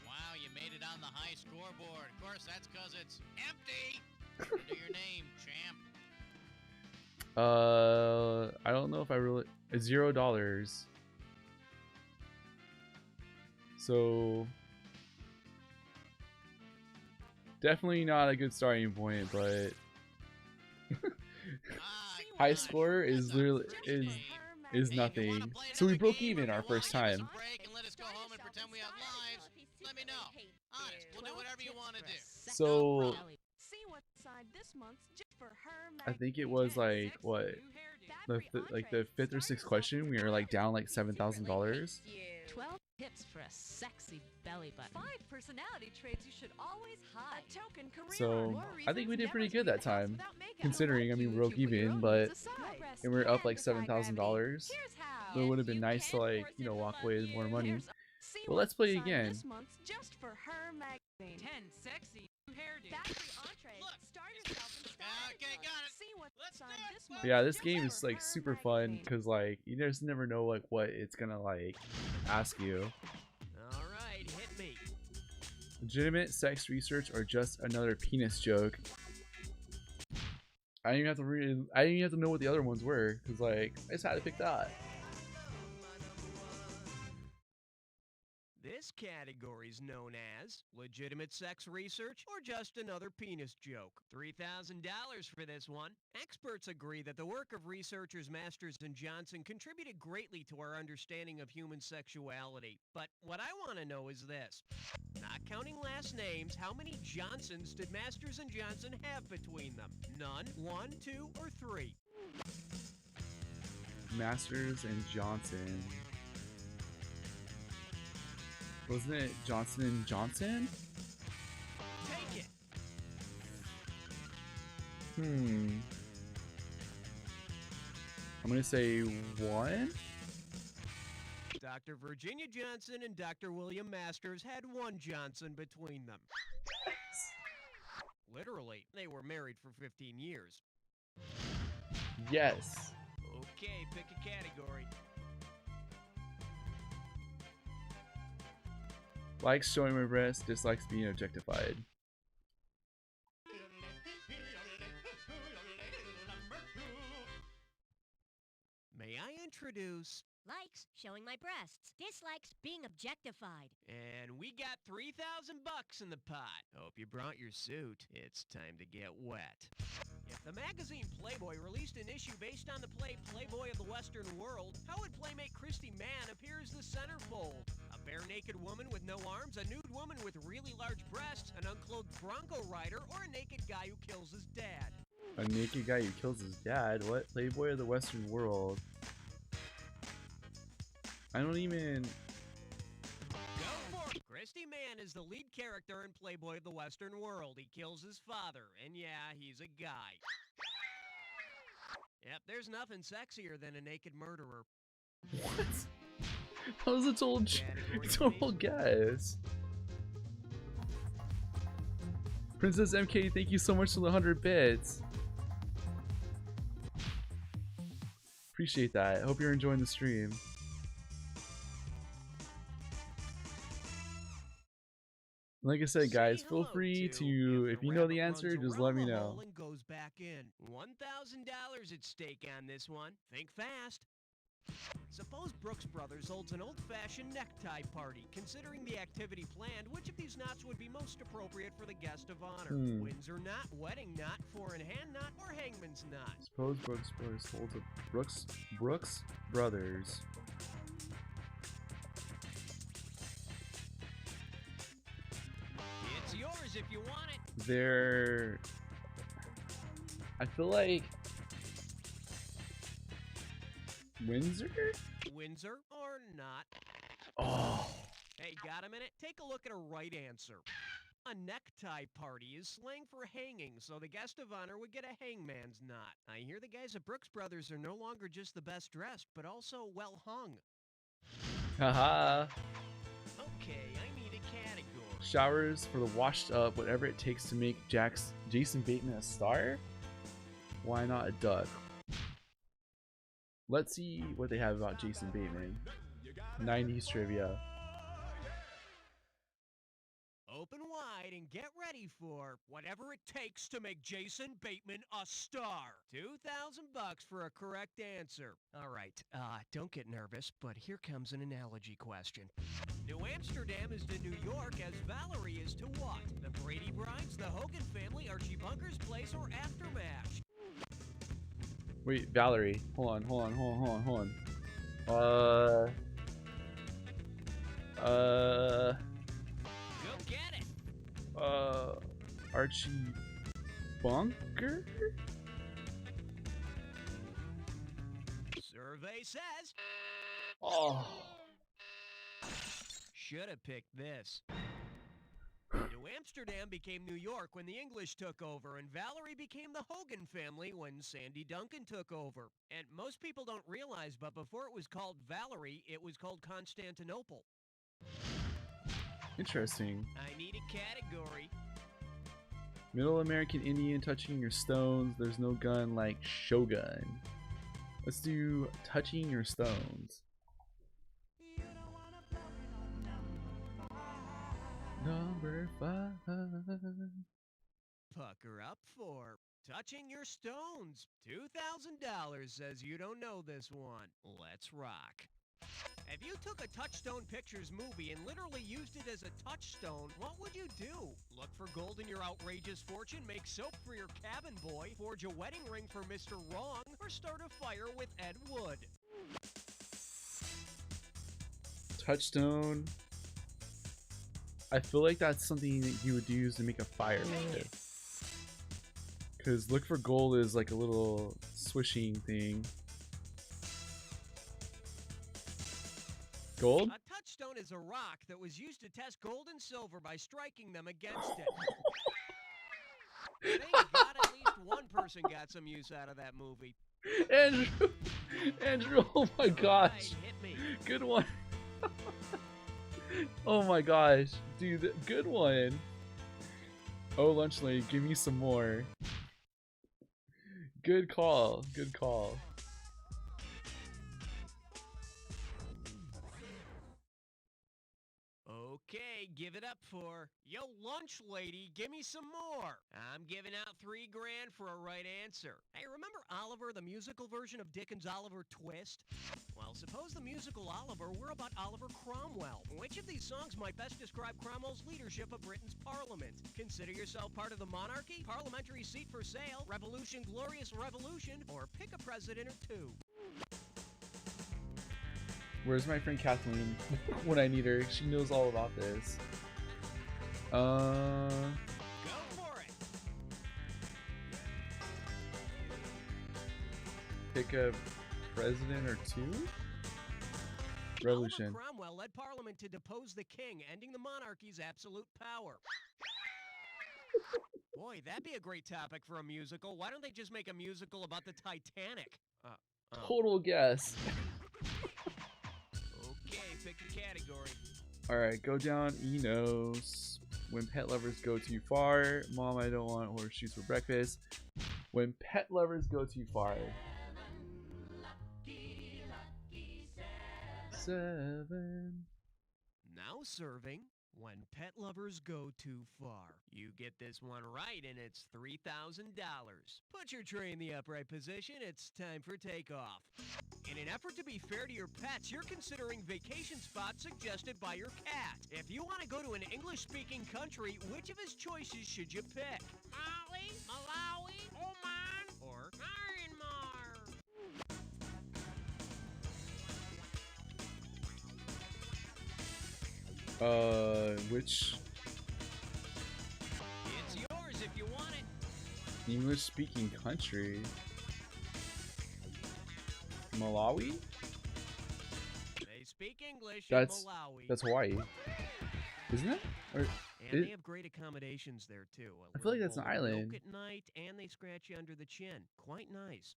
Wow, you made it on the high scoreboard. Of course, that's because it's empty. Under your name, champ. I don't know if I really $0. So definitely not a good starting point, but high score is literally is nothing. So we broke even our first time. Let me know. Honest, we'll do whatever you want to do. So See what's inside this month's just for her I think it was like what the fifth or sixth question, we were like down like $7,000. 12 tips for a sexy belly button. 5 personality traits you should always hide. A token career. So I think we did pretty good that time, makeup. considering I mean we broke even, but and we're up like $7,000. Here's how. So it would have been nice to like walk away with more money. Well, let's play again. This month's just for her magazine. 10 sexy hairdo. Factory entree. Star yourself in style. Okay, got it. See what's Let's on do it. this month. But yeah, this just game for is like her super fun magazine. because like you just never know like what it's gonna like ask you. All right, hit me. Legitimate sex research or just another penis joke? I didn't even have to read. I didn't even have to know what the other ones were because like I just had to pick that. This category is known as legitimate sex research or just another penis joke. $3,000 for this one. Experts agree that the work of researchers Masters and Johnson contributed greatly to our understanding of human sexuality. But what I want to know is this. Not counting last names, how many Johnsons did Masters and Johnson have between them? None, 1, 2, or 3? Masters and Johnson. Wasn't it Johnson and Johnson? Take it. I'm gonna say 1. Dr. Virginia Johnson and Dr. William Masters had 1 Johnson between them. Literally, they were married for 15 years. Yes. Okay, pick a category. Likes showing my breast, dislikes being objectified. May I introduce... Likes showing my breasts. Dislikes being objectified. And we got $3,000 in the pot. Hope you brought your suit. It's time to get wet. If the magazine Playboy released an issue based on the play Playboy of the Western World, how would Playmate Christy Mann appear as the centerfold? A bare-naked woman with no arms, a nude woman with really large breasts, an unclothed Bronco rider, or a naked guy who kills his dad? A naked guy who kills his dad? What? Playboy of the Western World? I don't even... Go for it! Christy Mann is the lead character in Playboy of the Western World. He kills his father, and yeah, he's a guy. Yep, there's nothing sexier than a naked murderer. What? That was a total guess. Princess MK, thank you so much for the 100 bits. Appreciate that. Hope you're enjoying the stream. Like I said, guys, feel free to, if you know the answer, just let me know. And goes back in. $1,000 at stake on this one. Think fast. Suppose Brooks Brothers holds an old-fashioned necktie party. Considering the activity planned, which of these knots would be most appropriate for the guest of honor? Windsor knot, wedding knot, four-in-hand knot, or hangman's knot? Suppose Brooks Brothers holds a Brooks Brothers. It's yours if you want it. They're... I feel like... Windsor? Windsor or not? Oh. Hey, got a minute? Take a look at a right answer. A necktie party is slang for hanging, so the guest of honor would get a hangman's knot. I hear the guys at Brooks Brothers are no longer just the best dressed, but also well hung. Haha. Okay, I need a category. Showers for the washed up, whatever it takes to make Jason Bateman a star? Why not a duck? Let's see what they have about Jason Bateman. 90s trivia. Open wide and get ready for whatever it takes to make Jason Bateman a star. $2,000 for a correct answer. All right, don't get nervous, but here comes an analogy question. New Amsterdam is to New York as Valerie is to what? The Brady Brides, the Hogan family, Archie Bunker's place, or Aftermath? Wait, Valerie. Hold on. Go get it. Archie Bunker? Survey says Oh. should have picked this. New Amsterdam became New York when the English took over, and Valerie became the Hogan family when Sandy Duncan took over. And most people don't realize, but before it was called Valerie, it was called Constantinople. Interesting. I need a category. Middle American Indian touching your stones. There's no gun like Shogun. Let's do touching your stones. Number 5. Pucker up for touching your stones. $2,000 says you don't know this one. Let's rock. If you took a Touchstone Pictures movie and literally used it as a touchstone, what would you do? Look for gold in your outrageous fortune, make soap for your cabin boy, forge a wedding ring for Mr. Wrong, or start a fire with Ed Wood? Touchstone. I feel like that's something that you would use to make a fire with. Because look for gold is like a little swishing thing. Gold? A touchstone is a rock that was used to test gold and silver by striking them against it. Thank God at least one person got some use out of that movie. Andrew, oh my gosh. Right, hit me. Good one. Oh my gosh. Dude, good one. Oh, Lunch Lady, give me some more. Good call. Good call. Okay, give it up for Yo Lunch Lady, give me some more. I'm giving out $3 grand for a right answer. Hey, remember Oliver, the musical version of Dickens' Oliver Twist? Well, suppose the musical Oliver were about Oliver Cromwell. Which of these songs might best describe Cromwell's leadership of Britain's parliament? Consider yourself part of the monarchy, parliamentary seat for sale, revolution, glorious revolution, or pick a president or two. Where's my friend Kathleen when I need her? She knows all about this. Go for it. Pick a president or two? Revolution. Oliver Cromwell led Parliament to depose the king, ending the monarchy's absolute power. Boy, that'd be a great topic for a musical. Why don't they just make a musical about the Titanic? Total guess. Okay, pick a category. Alright, go down Enos. When pet lovers go too far. Mom, I don't want horseshoes for breakfast. When pet lovers go too far. 7. Now serving when pet lovers go too far. You get this one right and it's $3,000. Put your tray in the upright position. It's time for takeoff. In an effort to be fair to your pets, you're considering vacation spots suggested by your cat. If you want to go to an English-speaking country, which of his choices should you pick? Mali, Malawi, Oman, or Myanmar? Which It's yours if you want it. English speaking country? Malawi? They speak English That's in Malawi. that's Hawaii. Isn't it? Or And it- they have great accommodations there too. I feel like that's an little bowl of island. milk at night, and they scratch you under the chin. Quite nice.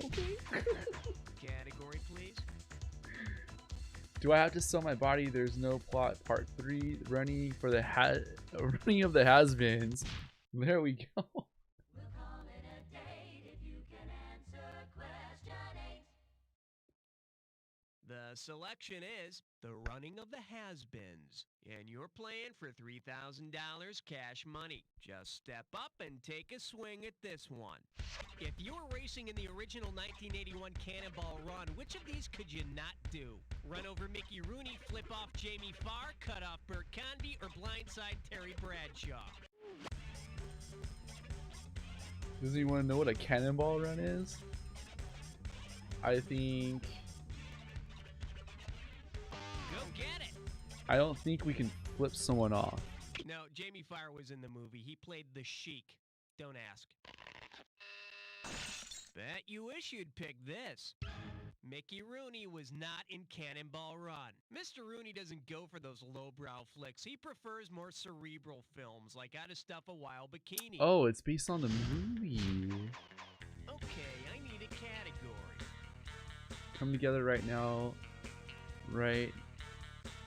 Okay. Category, please. Do I have to sell my body? There's no plot. Part 3. Running for the running of the has-beens. There we go. The selection is The Running of the Has-Beens, and you're playing for $3,000 cash money. Just step up and take a swing at this one. If you were racing in the original 1981 Cannonball Run, which of these could you not do? Run over Mickey Rooney, flip off Jamie Farr, cut off Bert Convy, or blindside Terry Bradshaw? Does anyone know what a cannonball run is? I think... Go get it! I don't think we can flip someone off. No, Jamie Farr was in the movie. He played the Sheik. Don't ask. Bet you wish you'd picked this. Mickey Rooney was not in Cannonball Run. Mr. Rooney doesn't go for those lowbrow flicks. He prefers more cerebral films like How to Stuff a Wild Bikini. Oh, it's based on the movie. Okay, I need a category. Come together right now. Right.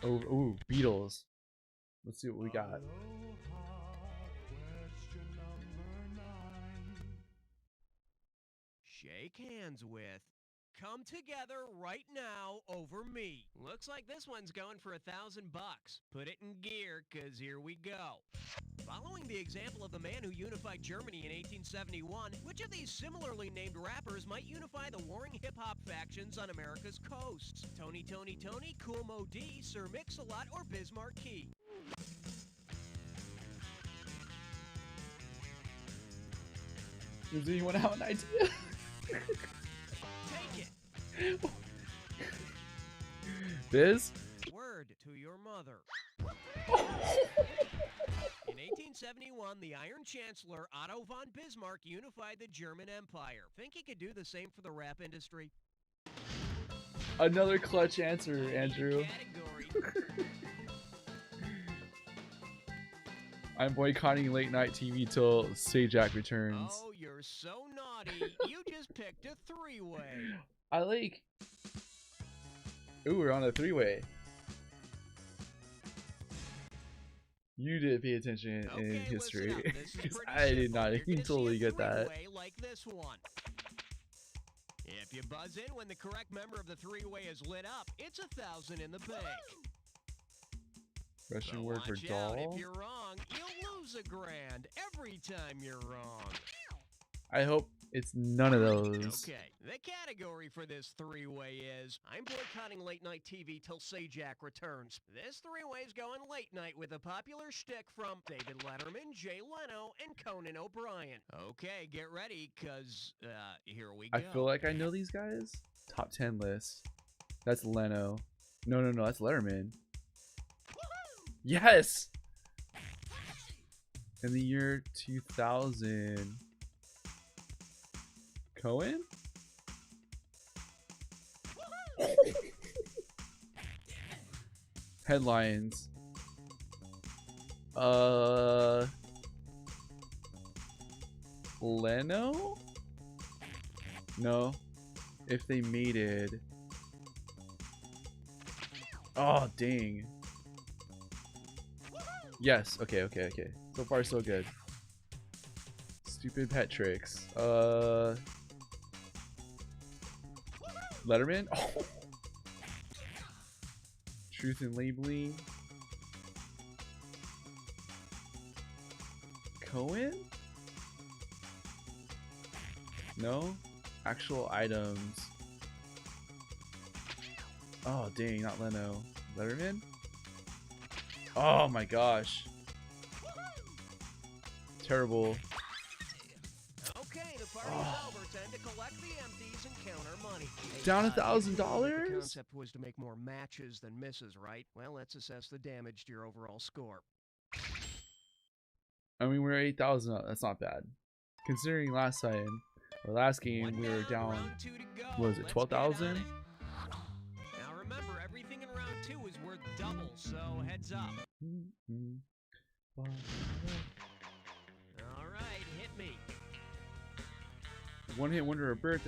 Oh, ooh, Beatles. Let's see what we got. Shake hands with Come Together Right Now Over Me. Looks like this one's going for $1,000 bucks. Put it in gear, cause here we go. Following the example of the man who unified Germany in 1871, which of these similarly named rappers might unify the warring hip-hop factions on America's coasts? Tony, Kool Moe Dee, Sir Mix-a-Lot, or Biz Markie? Does anyone have an idea? Take it. Biz? Word to your mother. In 1871, the Iron Chancellor Otto von Bismarck unified the German Empire. Think he could do the same for the rap industry? Another clutch answer, Andrew. Category. I'm boycotting late night TV till Sajak returns. Oh, you're so naughty. You just picked a three-way. I like. Ooh, we're on a three-way. You did pay attention in history. Because I did not. You can totally get that. Like this one. If you buzz in when the correct member of the three-way is lit up, it's 1,000 in the bank. Russian But word for watch out, doll? if you're wrong, you'll lose $1,000 every time you're wrong. I hope it's none of those. Okay, the category for this three-way is I'm boycotting late night TV till Sajak returns. This three-way's going late night with a popular shtick from David Letterman, Jay Leno, and Conan O'Brien. Okay, get ready, cause here we go. I feel like I know these guys. Top 10 list. That's Leno. No, that's Letterman. Yes! In the year 2000. Cohen? Headlines. Leno? No. If they mated. Oh, dang. Yes. Okay. So far, so good. Stupid pet tricks. Letterman? Oh. Truth in labeling. Cohen? No? Actual items. Oh, dang, not Leno. Letterman? Oh my gosh. Terrible. Okay, the party's over. Time to collect the empties and count our money. Down The $1,000? concept was to make more matches than misses, right? Well, let's assess the damage to your overall score. I mean, we're 8,000 up. That's not bad. Considering last time, or last game, we were down, round 2 to go. what was it, Let's get on 12,000? it. Now remember, everything in round 2 is worth double, so heads up. All right, hit me. One hit wonder of birth.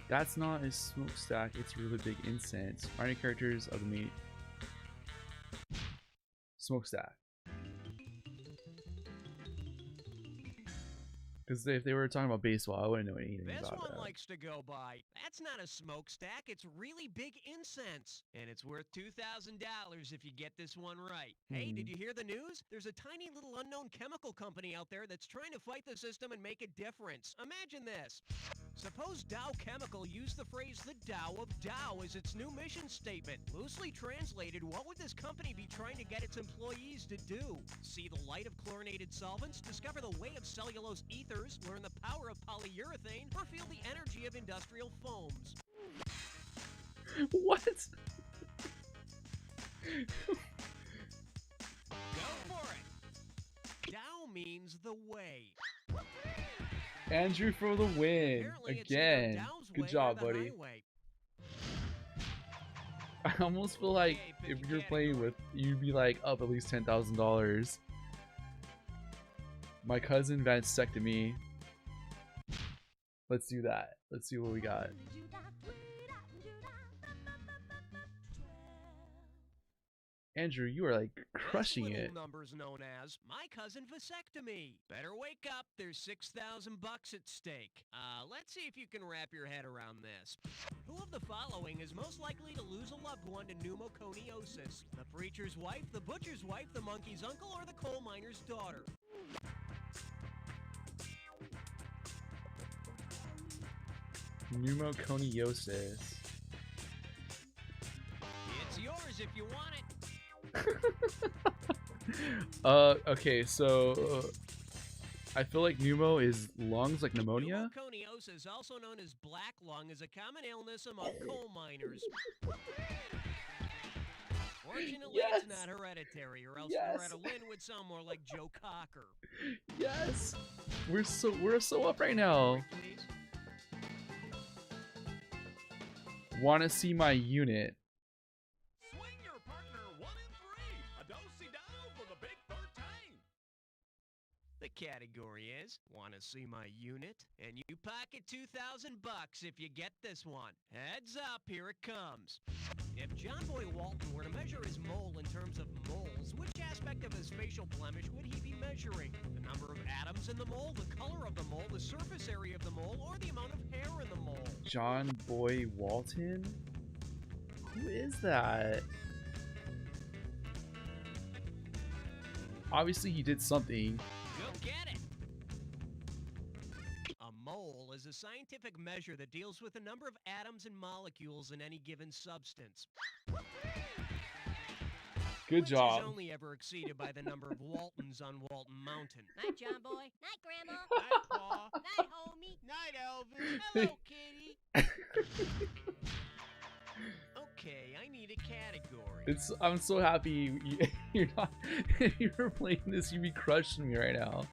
That's not a smokestack. It's a really big incense. Minor characters of the meat. Smokestack. Because if they were talking about baseball, I wouldn't know anything This about one that. likes to go by. That's not a smokestack. It's really big incense. And it's worth $2,000 if you get this one right. Hey, did you hear the news? There's a tiny little unknown chemical company out there that's trying to fight the system and make a difference. Imagine this. Suppose Dow Chemical used the phrase the Tao of Dow as its new mission statement. Loosely translated, what would this company be trying to get its employees to do? See the light of chlorinated solvents? Discover the way of cellulose ethers? Learn the power of polyurethane? Or feel the energy of industrial foams? What? Go for it! Tao means the way. Andrew for the win Apparently it's either again. Dow's Good way or job, the buddy. highway. I almost feel like Okay, pick if a you're playing category. with, you'd be like up at least $10,000. My cousin vasectomy. Let's do that. Let's see what we got. Andrew, you are like crushing this little it. number's known as my cousin vasectomy. Better wake up. There's 6,000 bucks at stake. Let's see if you can wrap your head around this. Who of the following is most likely to lose a loved one to pneumoconiosis? The preacher's wife, the butcher's wife, the monkey's uncle, or the coal miner's daughter? Pneumoconiosis. It's yours if you want it. Okay, so I feel like pneumo is lungs, like pneumonia. Pneumoconiosis, also known as black lung, is a common illness among coal miners. Fortunately, Yes! it's not hereditary, or else Yes! Loretta Lynn would sound more like Joe Cocker. Yes, we're so up right now. Please. Want to see my unit? Swing your partner 1 and 3. A do-si-do for the big 13. The category is, want to see my unit? And you pocket 2,000 bucks if you get this one. Heads up, here it comes. If John Boy Walton were to measure his mole in terms of moles, which aspect of his facial blemish would he be measuring? The number of atoms in the mole, the color of the mole, the surface area of the mole, or the amount of hair in the mole? John Boy Walton? Who is that? Obviously he did something. Go get it! A mole is a scientific measure that deals with the number of atoms and molecules in any given substance. Good Which job. is only ever exceeded by the number of Waltons on Walton Mountain. Night, John Boy. Night, Grandma. Night, Pa. Night, homie. Night, Elvis. Hello, kitty. Okay, I need a category. I'm so happy you're not. If you were playing this, you'd be crushing me right now.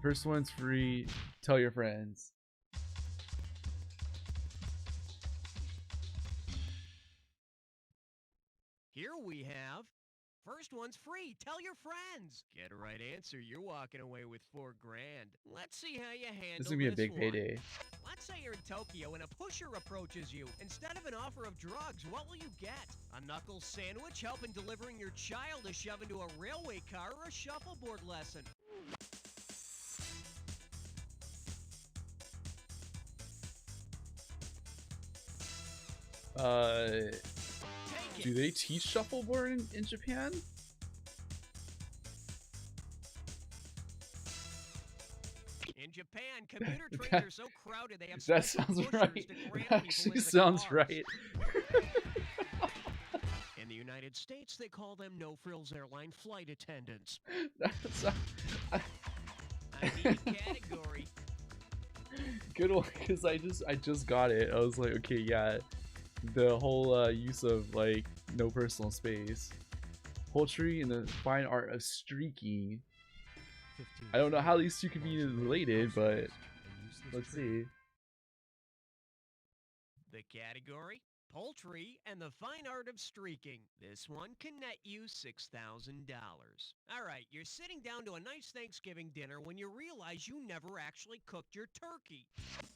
First one's free. Tell your friends. Here we have. First one's free. Tell your friends. Get a right answer. You're walking away with $4 grand. Let's see how you handle This is gonna be a big one. payday. Let's say you're in Tokyo and a pusher approaches you. Instead of an offer of drugs, what will you get? A knuckle sandwich, help in delivering your child to shove into a railway car, or a shuffleboard lesson? Take Do it. they teach shuffleboard in Japan? In Japan, commuter trains are so crowded they have That special sounds pushers right. to cram That people actually into the sounds cars. right. In the United States, they call them no-frills airline flight attendants. That's I need a category. good one, because I just got it. I was like, okay, yeah, the whole use of like no personal space, poultry, and the fine art of streaking. I don't know how these two could be related, but let's see. The category? Poultry and the fine art of streaking. This one can net you $6,000. All right, you're sitting down to a nice Thanksgiving dinner when you realize you never actually cooked your turkey.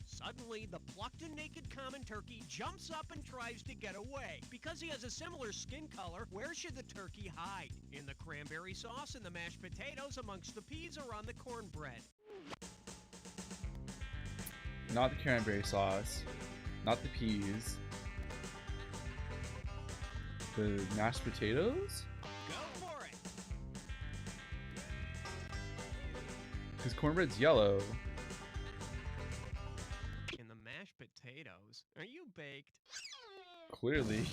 Suddenly, the plucked and naked common turkey jumps up and tries to get away. Because he has a similar skin color, where should the turkey hide? In the cranberry sauce, in the mashed potatoes, amongst the peas, or on the cornbread? Not the cranberry sauce, not the peas, the mashed potatoes. Go for it! Because cornbread's yellow. In the mashed potatoes? Are you baked? Clearly.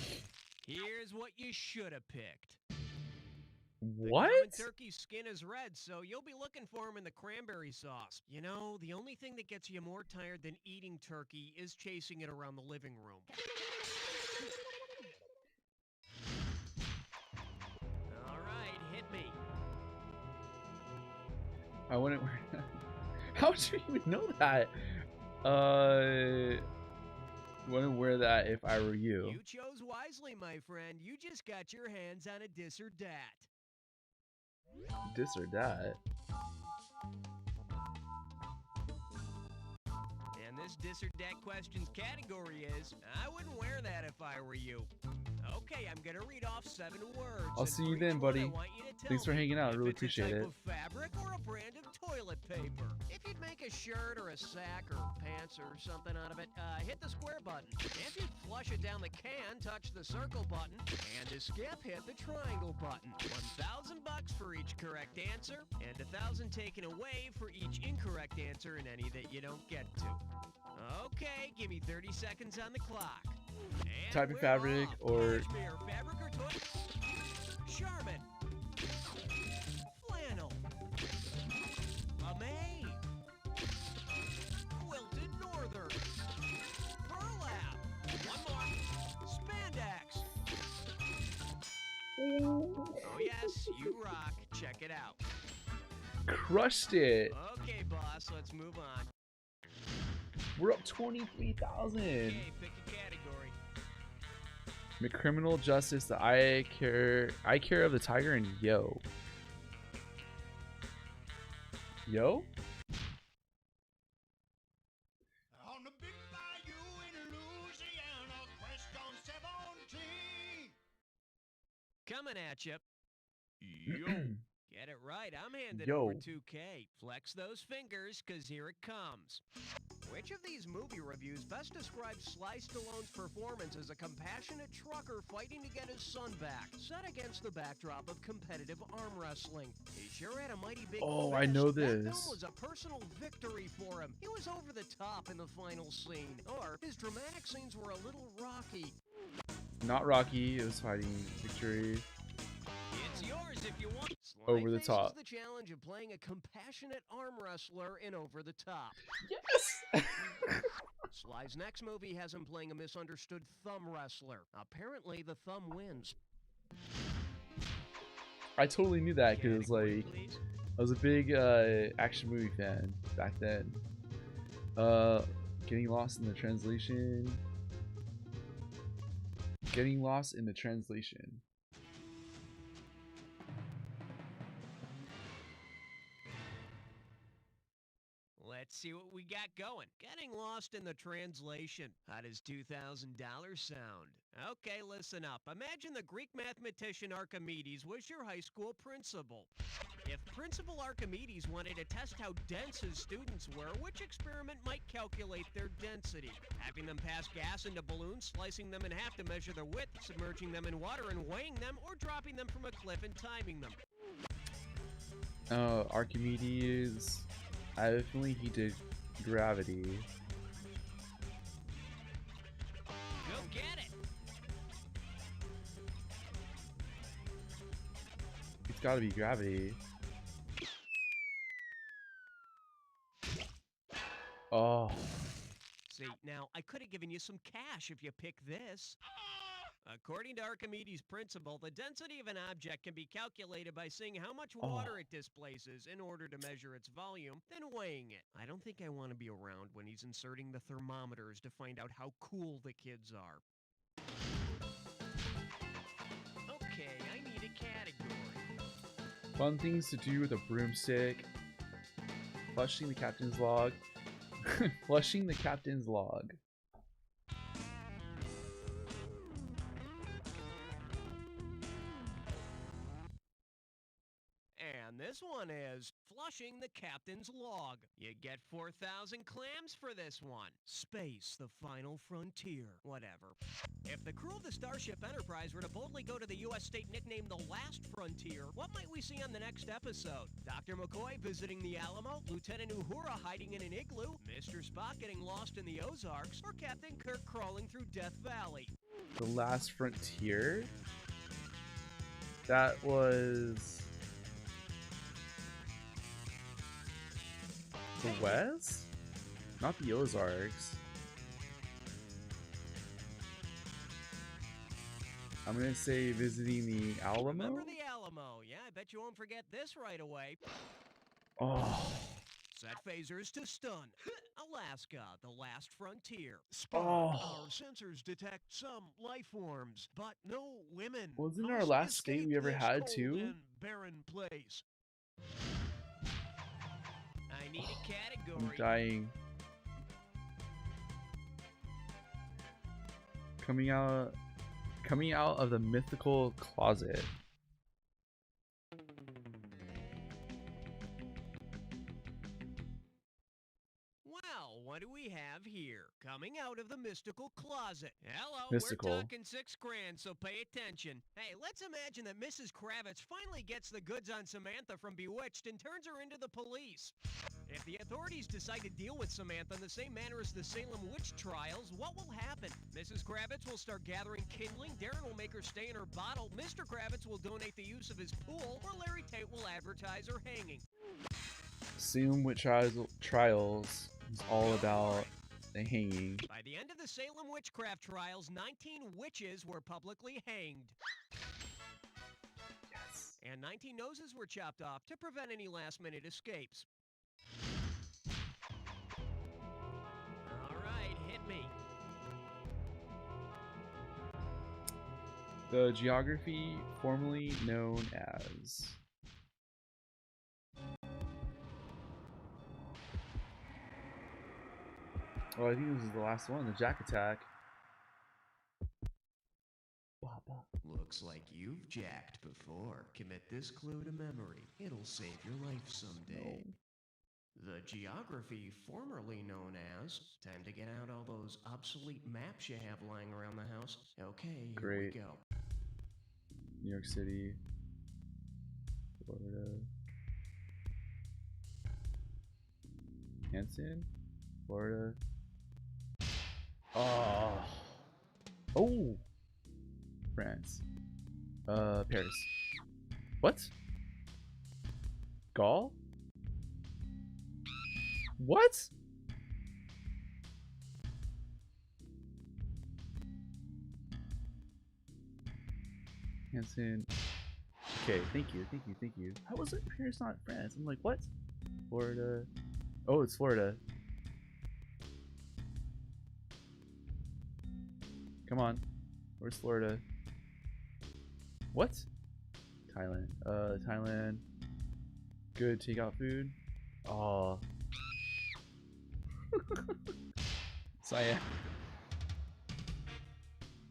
Here's what you should have picked. What? The common turkey's skin is red, so you'll be looking for him in the cranberry sauce. You know, the only thing that gets you more tired than eating turkey is chasing it around the living room. All right, hit me. I wouldn't wear that. How would you even know that? Wouldn't wear that if I were you. You chose wisely, my friend. You just got your hands on a dis or dat. This or that. And this dis or dat questions category is, I wouldn't wear that if I were you. Okay, I'm gonna read off 7 words. I'll see you then, buddy. Thanks for hanging out. I really appreciate it. If it's a type of fabric or a brand of toilet paper. If you'd make a shirt or a sack or pants or something out of it, hit the square button. If you flush it down the can, touch the circle button. And to skip, hit the triangle button. $1,000 for each correct answer, and $1,000 taken away for each incorrect answer in any that you don't get to. Okay, give me 30 seconds on the clock. And Type of we're fabric off. or Cashmere, fabric or toilet? Charmin. Flannel. Lame. Quilted Northern. Burlap. One more. Spandex. Oh yes, you rock. Check it out. crushed it. Okay, boss, let's move on. We're up 23,000. Okay, pick a category. McCriminal Justice, the I Care of the Tiger, and Yo. Yo? On the big bayou in Louisiana, crest on 17. Coming at you. Yo. Get it right. I'm handing Yo. over 2K. Flex those fingers, because here it comes. Which of these movie reviews best describes Sly Stallone's performance as a compassionate trucker fighting to get his son back, set against the backdrop of competitive arm wrestling? He sure had a mighty big Oh, fist. I know That film this. was a personal victory for him. He was over the top in the final scene. Or his dramatic scenes were a little rocky. Not Rocky. It was Fighting Victory. It's yours if you want. Sly Over the faces top. the challenge of playing a compassionate arm wrestler in Over the Top. Yes! Sly's next movie has him playing a misunderstood thumb wrestler. Apparently, the thumb wins. I totally knew that because, Category, like, please. I was a big action movie fan back then. Getting lost in the translation. Getting lost in the translation. Let's see what we got going. Getting lost in the translation. How does $2,000 sound? Okay, listen up. Imagine the Greek mathematician Archimedes was your high school principal. If Principal Archimedes wanted to test how dense his students were, which experiment might calculate their density? Having them pass gas into balloons, slicing them in half to measure their width, submerging them in water and weighing them, or dropping them from a cliff and timing them? Archimedes. I definitely he did gravity. Go get it! It's gotta be gravity. Oh. See, now, I could have given you some cash if you picked this. According to Archimedes' principle, the density of an object can be calculated by seeing how much water it displaces in order to measure its volume, then weighing it. I don't think I want to be around when he's inserting the thermometers to find out how cool the kids are. Okay, I need a category. Fun things to do with a broomstick. Flushing the captain's log. Flushing the captain's log. And this one is flushing the captain's log. You get 4,000 clams for this one. Space, the final frontier. Whatever. If the crew of the Starship Enterprise were to boldly go to the U.S. state nicknamed the Last Frontier, what might we see on the next episode? Dr. McCoy visiting the Alamo, Lieutenant Uhura hiding in an igloo, Mr. Spock getting lost in the Ozarks, or Captain Kirk crawling through Death Valley? The Last Frontier? That was... the West? Not the Ozarks. I'm gonna say visiting the Alamo? Remember the Alamo? Yeah, I bet you won't forget this right away. Oh. Set phasers to stun. Alaska, the last frontier. Oh. Our sensors detect some life forms, but no women. Wasn't our Must last state escape we ever this had cold too? and barren place. I need a I'm category. dying. Coming out of the mythical closet. Well, what do we have here? Coming out of the mystical closet. Hello, Mystical. we're talking $6,000, so pay attention. Hey, let's imagine that Mrs. Kravitz finally gets the goods on Samantha from Bewitched and turns her into the police. If the authorities decide to deal with Samantha in the same manner as the Salem witch trials, what will happen? Mrs. Kravitz will start gathering kindling, Darren will make her stay in her bottle, Mr. Kravitz will donate the use of his pool, or Larry Tate will advertise her hanging. Salem Witch Trials is all about the hanging. By the end of the Salem witchcraft trials, 19 witches were publicly hanged. Yes. And 19 noses were chopped off to prevent any last-minute escapes. All right, hit me. The geography formerly known as. Oh, I think this is the last one, the Jack Attack. Looks like you've jacked before. Commit this clue to memory. It'll save your life someday. The geography formerly known as. Time to get out all those obsolete maps you have lying around the house. Okay, here Great. we go. New York City, Florida, Hanson, Florida. Oh, France, Paris. What? Gaul? What? Hanson. Okay, thank you. How was it Paris, not France? I'm like, what? Florida. Oh, it's Florida. Come on. Where's Florida? What? Thailand. Thailand. Good takeout food. Oh. Siam.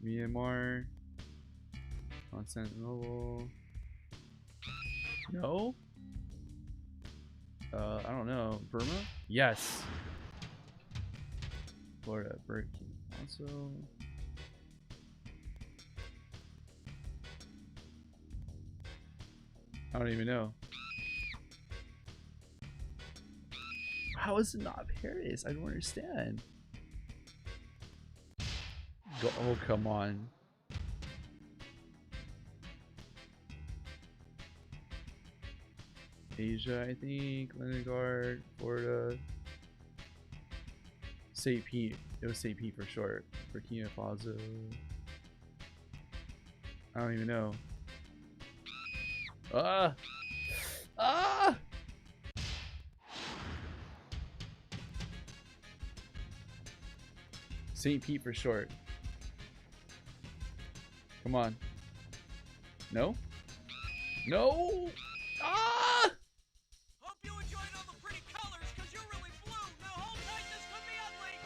Myanmar. Constantinople. No? I don't know. Burma? Yes. Florida. Burkina Faso. I don't even know. How is it not Paris? I don't understand. Oh, come on. Asia, I think. Leningrad, Florida. St. Pete. It was St. Pete for short. Burkina Faso. I don't even know. St. Pete for short. Come on. No? No! Hope you enjoyed all the pretty colors, because you're really blue. Now hold tight, this could be ugly.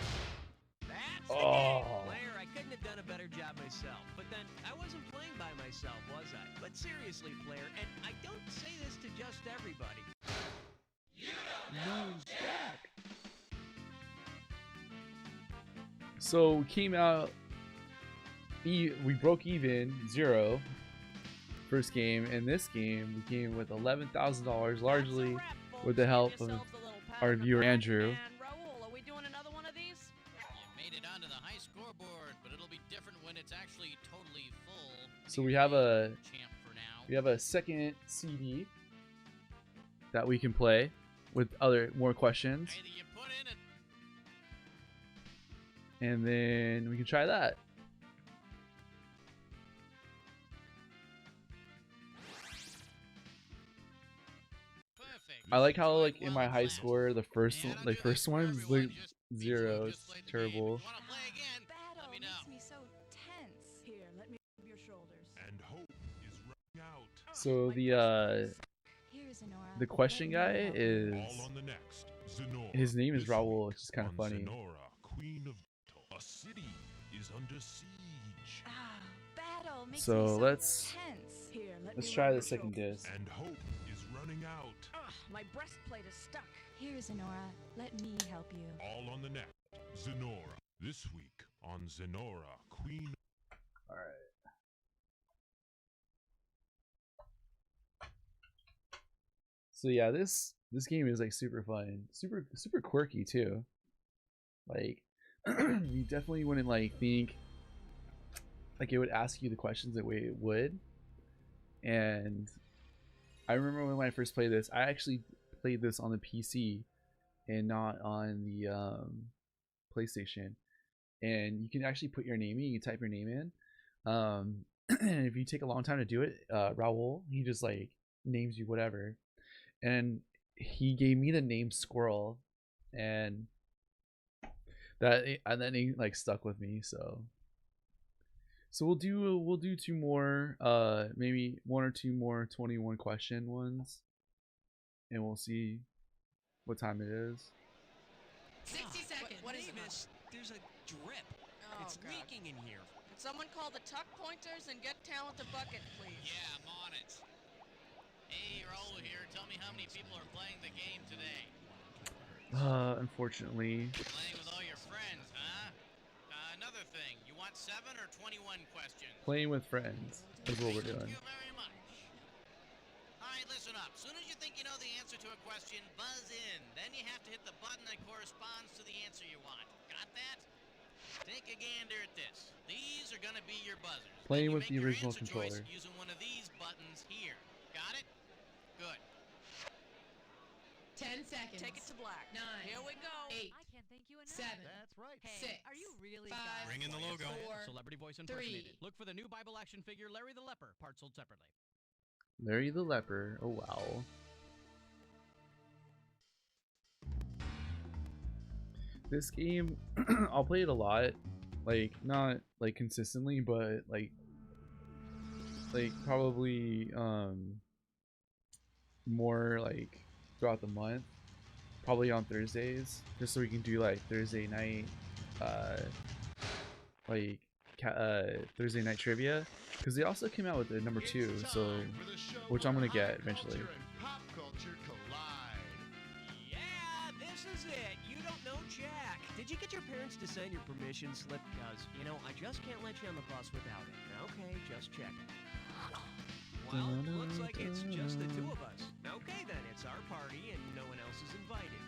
That's the game, player. I couldn't have done a better job myself. But then, I wasn't playing by myself, was I? But seriously, player, and I don't say this to just everybody. No, Jack. So we came out. We broke even 0 first game, and this game we came with $11,000, largely with the help of our viewer Andrew. And Raul, are we doing another one of these? You made it onto the high scoreboard, but it'll be different when it's actually totally full. So we have a Champ for now. second CD that we can play with more questions, Either you put in a and then we can try that. perfect. I like how like in my high score the first one, the first one's like 0. It's terrible. Battle makes me so tense. Here, let me rub your shoulders. And hope is running out. So Here's Zenora. the question guy is All on the next Zenora. his name is This Raul, week which is kind of on funny. Zenora, Queen of Battle. A city is under siege. Ah, battle makes So me so let's tense. Here, let let's me try rub the your second shoulders. disc. And hope is running out. Ugh, my breastplate is stuck. Here's Zenora. Let me help you. All on the next Zenora. This week on Zenora, Queen. All right. So yeah, this game is like super fun, super quirky too. Like you definitely wouldn't like think like it would ask you the questions the way it would. And I remember when I first played this, I actually played this on the PC and not on the PlayStation. And you can actually put your name in, you type your name in. And if you take a long time to do it, Raul, he just like names you whatever. And he gave me the name Squirrel, and that he like stuck with me. So we'll do 2 more, maybe 1 or 2 more 21 question ones, and we'll see what time it is. 60 seconds. What is this? There's a drip. It's leaking in here. Could someone call the tuck pointers and get talent a bucket, please? Yeah, I'm on it. Hey, Raul here. Tell me how many people are playing the game today. Unfortunately. Playing with all your friends, huh? Another thing, you want 7 or 21 questions? Playing with friends is what we're doing. Thank you very much. All right, listen up. Soon as you think you know the answer to a question, buzz in. Then you have to hit the button that corresponds to the answer you want. Got that? Take a gander at this. These are gonna be your buzzers. Playing Then you with make the your original answer choice controller. using one of these buttons here. Got it? Good. 10 seconds. Take it to black. 9. Here we go. 8. I can't thank you enough. 7. That's right. Hey, 6. are you really 5. guys? Bring in the logo. 4. Celebrity voice 3. impersonated. Look for the new Bible action figure, Larry the Leper. Parts sold separately. Larry the Leper. Oh wow. This game, I'll play it a lot, like not like consistently, but like probably more like throughout the month, probably on Thursdays, just so we can do like Thursday night Thursday night trivia, because they also came out with the number 2, so which I'm gonna get eventually. Pop culture collide. Yeah, this is it. You don't know Jack. Did you get your parents to sign your permission slip? Because, you know, I just can't let you on the bus without it. Okay, just checking. Well, looks like it's just the 2 of us. Okay then, it's our party and no one else is invited.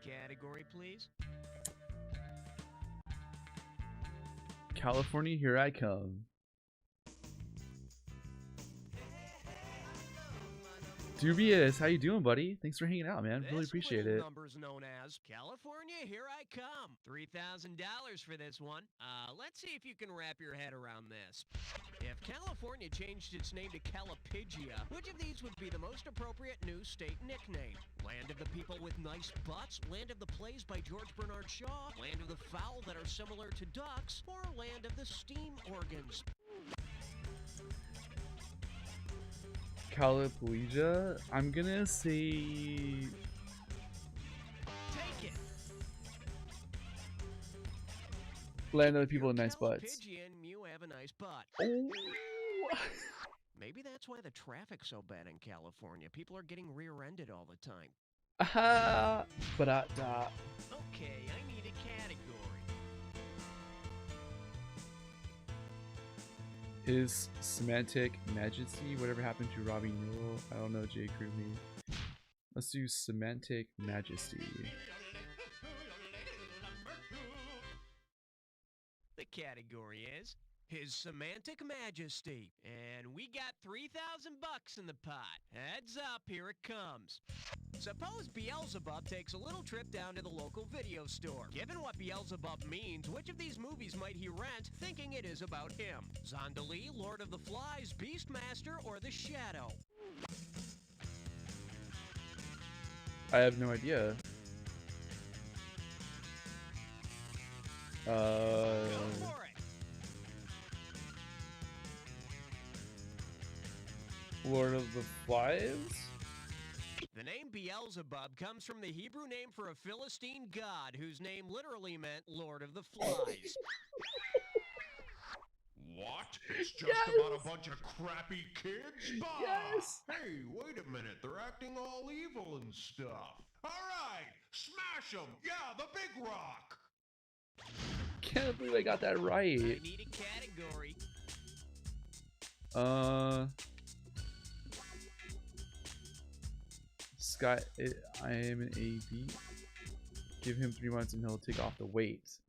Category, please. California, here I come. Dubious, how you doing, buddy? Thanks for hanging out, man. Really This appreciate little it. number's known as California, here I come. $3,000 for this one. Let's see if you can wrap your head around this. If California changed its name to Calipigia, which of these would be the most appropriate new state nickname? Land of the people with nice butts, land of the plays by George Bernard Shaw, land of the fowl that are similar to ducks, or land of the steam organs? Calipuija? I'm gonna say Take it. land of the people with nice butts. Calipigian, you have a nice butt. Oh. Maybe that's why the traffic's so bad in California. People are getting rear-ended all the time. Aha! Ba-da-da. Okay, I need a category. His semantic majesty, whatever happened to Robbie Newell? I don't know, Jay Crewme. Let's do semantic majesty. The category is His Semantic Majesty. And we got $3,000 in the pot. Heads up, here it comes. Suppose Beelzebub takes a little trip down to the local video store. Given what Beelzebub means, which of these movies might he rent, thinking it is about him? Zondalee, Lord of the Flies, Beastmaster, or The Shadow? I have no idea. Go for it. Lord of the Flies? The name Beelzebub comes from the Hebrew name for a Philistine god whose name literally meant Lord of the Flies. What? It's just about a bunch of crappy kids? Bah! Yes! Hey, wait a minute. They're acting all evil and stuff. All right, smash them. Yeah, the big rock. Can't believe I got that I right. need a category. Scott, I am an AB. Give him 3 months and he'll take off the weight.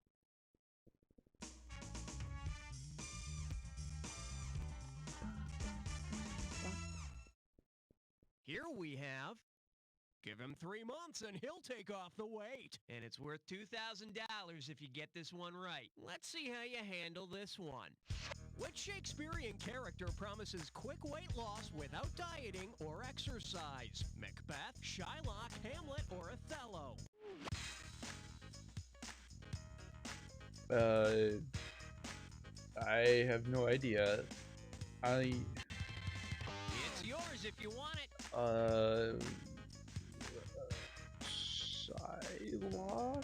Here we have. Give him 3 months and he'll take off the weight. And it's worth $2,000 if you get this one right. Let's see how you handle this one. Which Shakespearean character promises quick weight loss without dieting or exercise? Macbeth, Shylock, Hamlet, or Othello? I have no idea. It's yours if you want it. Shylock?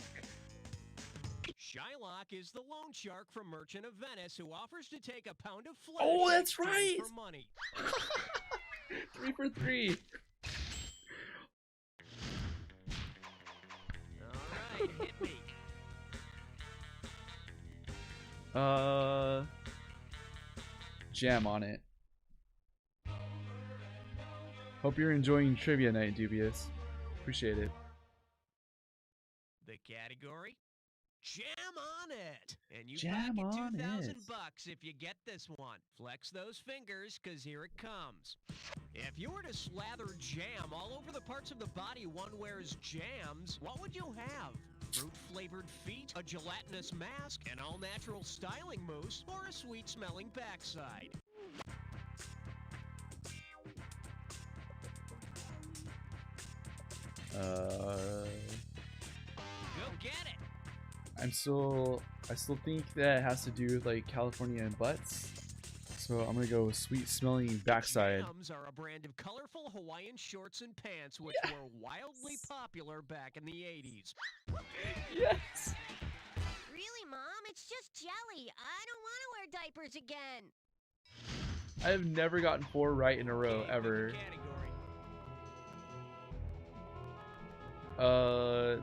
Shylock is the loan shark from Merchant of Venice who offers to take a pound of flesh Oh, in that's exchange right! for money. 3 for 3. All right, hit me. Jam on it. Hope you're enjoying trivia night, Dubious. Appreciate it. The category? Jam on it! And you Jam pocket on $2,000 it. if you get this one. Flex those fingers, cause here it comes. If you were to slather jam all over the parts of the body one wears jams, what would you have? Fruit-flavored feet, a gelatinous mask, an all-natural styling mousse, or a sweet-smelling backside? Go get it! I still think that it has to do with like California and butts. So I'm gonna go with sweet smelling backside. Jams are a brand of colorful Hawaiian shorts and pants which were wildly popular back in the 80s. Yes! Really, Mom? It's just jelly. I don't want to wear diapers again. I have never gotten 4 right in a row, Okay, ever. category.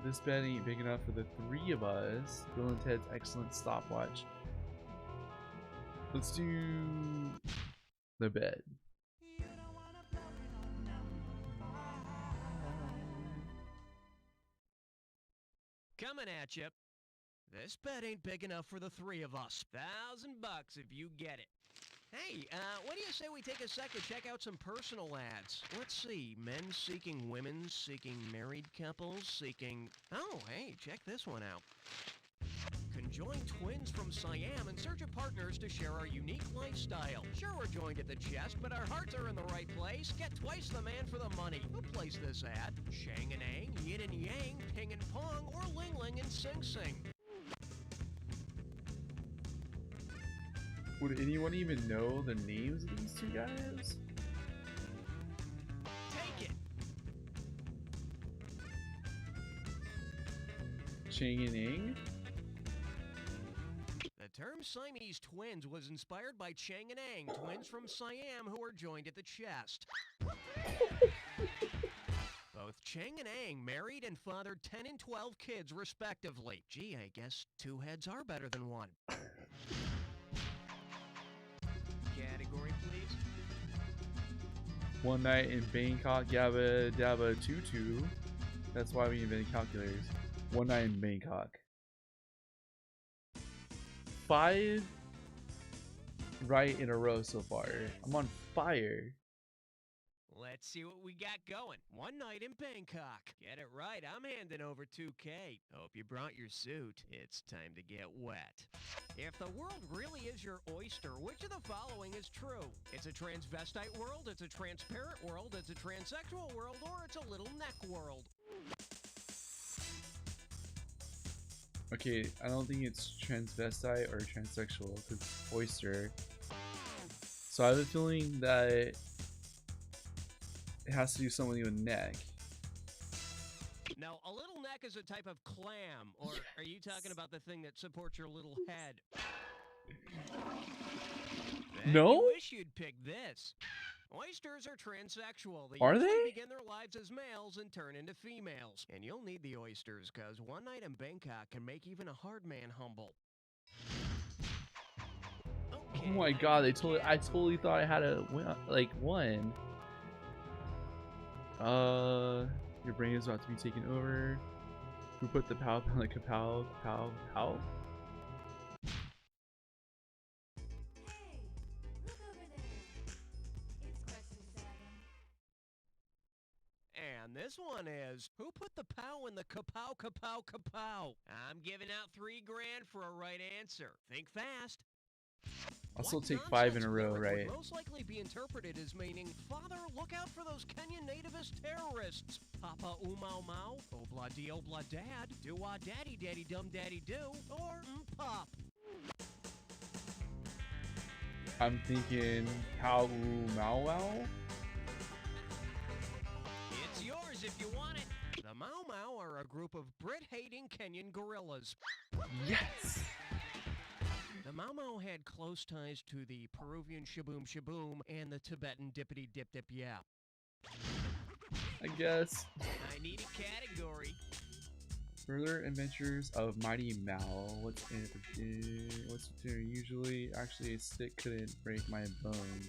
This bed ain't big enough for the 3 of us. Bill and Ted's Excellent Stopwatch. Let's do the bed. Coming at you. This bed ain't big enough for the 3 of us. $1,000 if you get it. Hey, what do you say we take a sec to check out some personal ads? Let's see. Men seeking women, seeking married couples, seeking... Oh, hey, check this one out. Conjoined twins from Siam in search of partners to share our unique lifestyle. Sure, we're joined at the chest, but our hearts are in the right place. Get twice the man for the money. Who placed this ad? Shang and Ang, Yin and Yang, Ping and Pong, or Ling Ling and Sing Sing? Would anyone even know the names of these 2 guys? Take it! Chang and Ing? The term Siamese twins was inspired by Chang and Ang, twins from Siam who were joined at the chest. Both Chang and Ang married and fathered 10 and 12 kids respectively. Gee, I guess 2 heads are better than 1. Category, please. One night in Bangkok, Yabba Dabba Tutu. That's why we invented calculators. One night in Bangkok. 5 right in a row so far. I'm on fire. Let's see what we got going. One night in Bangkok. Get it right, I'm handing over 2K. Hope you brought your suit. It's time to get wet. If the world really is your oyster, which of the following is true? It's a transvestite world, it's a transparent world, it's a transsexual world, or it's a little neck world. Okay, I don't think it's transvestite or transsexual because it's oyster. So I have a feeling that it has to do something with neck. Now, a little neck is a type of clam, or are you talking about the thing that supports your little head? No? I wish you'd pick this. Oysters are transsexual. Are usually they? begin their lives as males and turn into females. And you'll need the oysters, because one night in Bangkok can make even a hard man humble. Oh my god, I totally thought I had a like one. Your brain is about to be taken over. Who put the pow on the kapow? Pow? And this one is, who put the pow in the kapow, kapow, kapow? I'm giving out $3,000 for a right answer. Think fast. I'll still What take 5 in a nonsense row, lyric right? would most likely be interpreted as meaning, Father, look out for those Kenyan nativist terrorists. Papa Umau Mau, Obla Di Obla Dad, Do-Wah Daddy Daddy Dum Daddy Do, or Pop. I'm thinking Pow Mau Wow? It's yours if you want it. The Mau Mau are a group of Brit-hating Kenyan guerrillas. Yes! The Mau Mau had close ties to the Peruvian Shaboom Shaboom and the Tibetan Dippity Dip Dip Yap. I guess. I need a category. Further Adventures of Mighty Mao. What's in it for dinner? What's for dinner? Usually, actually, a stick couldn't break my bones.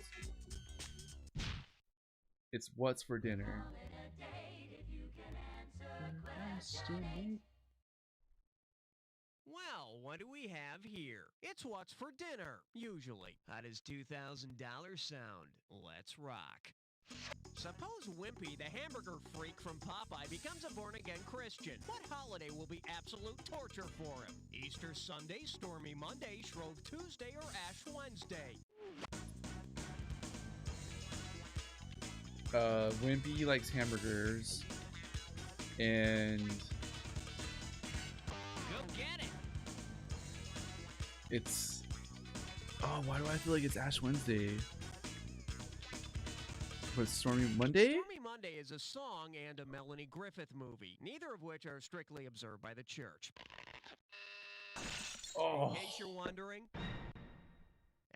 It's what's for dinner. Well, what do we have here? It's what's for dinner, usually. How does $2,000 sound? Let's rock. Suppose Wimpy, the hamburger freak from Popeye, becomes a born-again Christian. What holiday will be absolute torture for him? Easter Sunday, Stormy Monday, Shrove Tuesday, or Ash Wednesday? Wimpy likes hamburgers. And Go get it! it's... Oh, why do I feel like it's Ash Wednesday? But Stormy Monday? Stormy Monday is a song and a Melanie Griffith movie, neither of which are strictly observed by the church. Oh. In case you're wondering,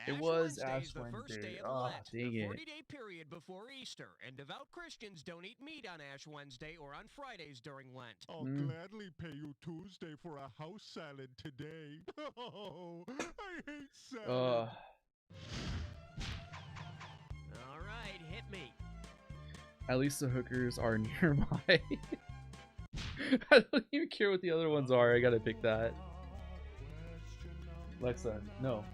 It Ash was Wednesday Ash is the first Wednesday. day of Oh, Lent, dang the it. 40-day period before Easter, and devout Christians don't eat meat on Ash Wednesday or on Fridays during Lent. I'll gladly pay you Tuesday for a house salad today. Oh, I hate salad. All right, hit me. At least the hookers are nearby. I don't even care what the other ones are. I gotta pick that. Alexa, no.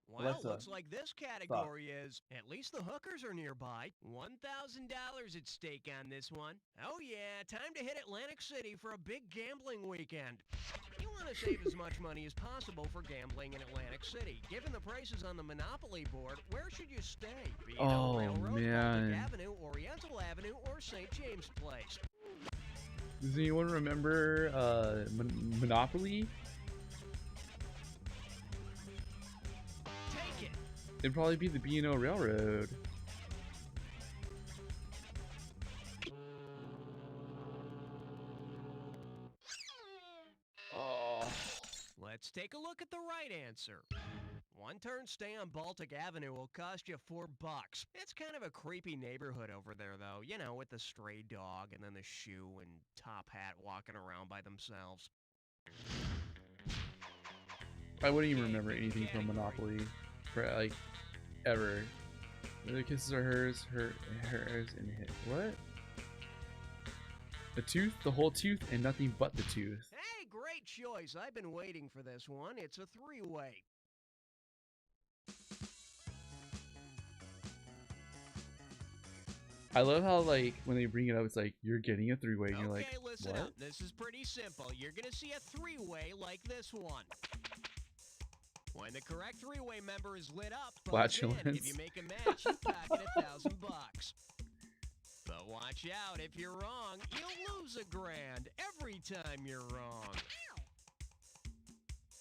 Well, Alexa, looks like this category is, at least the hookers are nearby. $1,000 at stake on this one. Oh yeah, time to hit Atlantic City for a big gambling weekend. You want to save as much money as possible for gambling in Atlantic City. Given the prices on the Monopoly board, where should you stay? Oh, Railroad, man. Baltic Avenue, Oriental Avenue, or St. James Place? Does anyone remember Monopoly? Take it. It'd probably be the B&O Railroad. Oh. Let's take a look at the right answer. One turn stay on Baltic Avenue will cost you $4. It's kind of a creepy neighborhood over there, though. You know, with the stray dog and then the shoe and top hat walking around by themselves. I wouldn't even remember anything from Monopoly, for like, ever. The kisses are hers, hers, and his. What? The tooth, the whole tooth, and nothing but the tooth. Hey, great choice. I've been waiting for this one. It's a three-way. I love how like when they bring it up, it's like you're getting a three-way, and you're like, Okay, listen what? up. This is pretty simple. You're gonna see a three-way like this one. When the correct three-way member is lit up, buzz in. Flatulence. If you make a match, you pocket $1,000. But watch out, if you're wrong, you'll lose $1,000 every time you're wrong.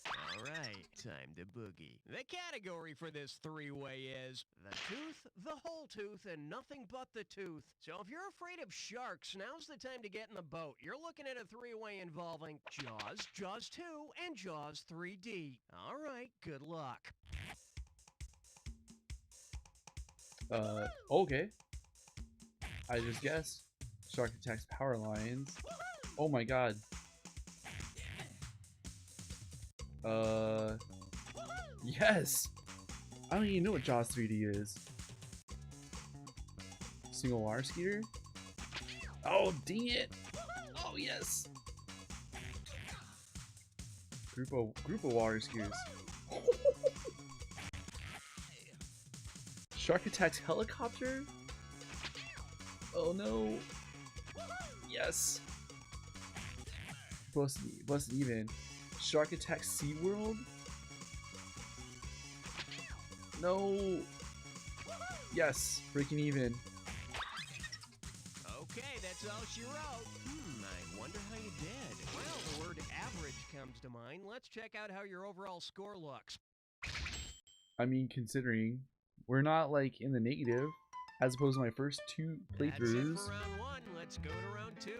All right, time to boogie. The category for this three-way is the tooth, the whole tooth, and nothing but the tooth. So if you're afraid of sharks, now's the time to get in the boat. You're looking at a three-way involving Jaws, Jaws 2, and Jaws 3D. All right, good luck. Okay. I just guessed. Shark attacks power lines. Oh my god. Yes! I don't even know what Jaws 3D is. Single water skier? Oh, dang it! Oh, yes! Group of water skiers. Shark attacks helicopter? Oh no! Yes! Busted even. Shark attacks SeaWorld? No! Yes! Breaking even. Okay, that's all she wrote. I wonder how you did. Well, the word average comes to mind. Let's check out how your overall score looks. I mean, considering we're not like in the negative, as opposed to my first two playthroughs. That's it for round 1. Let's go to round 2.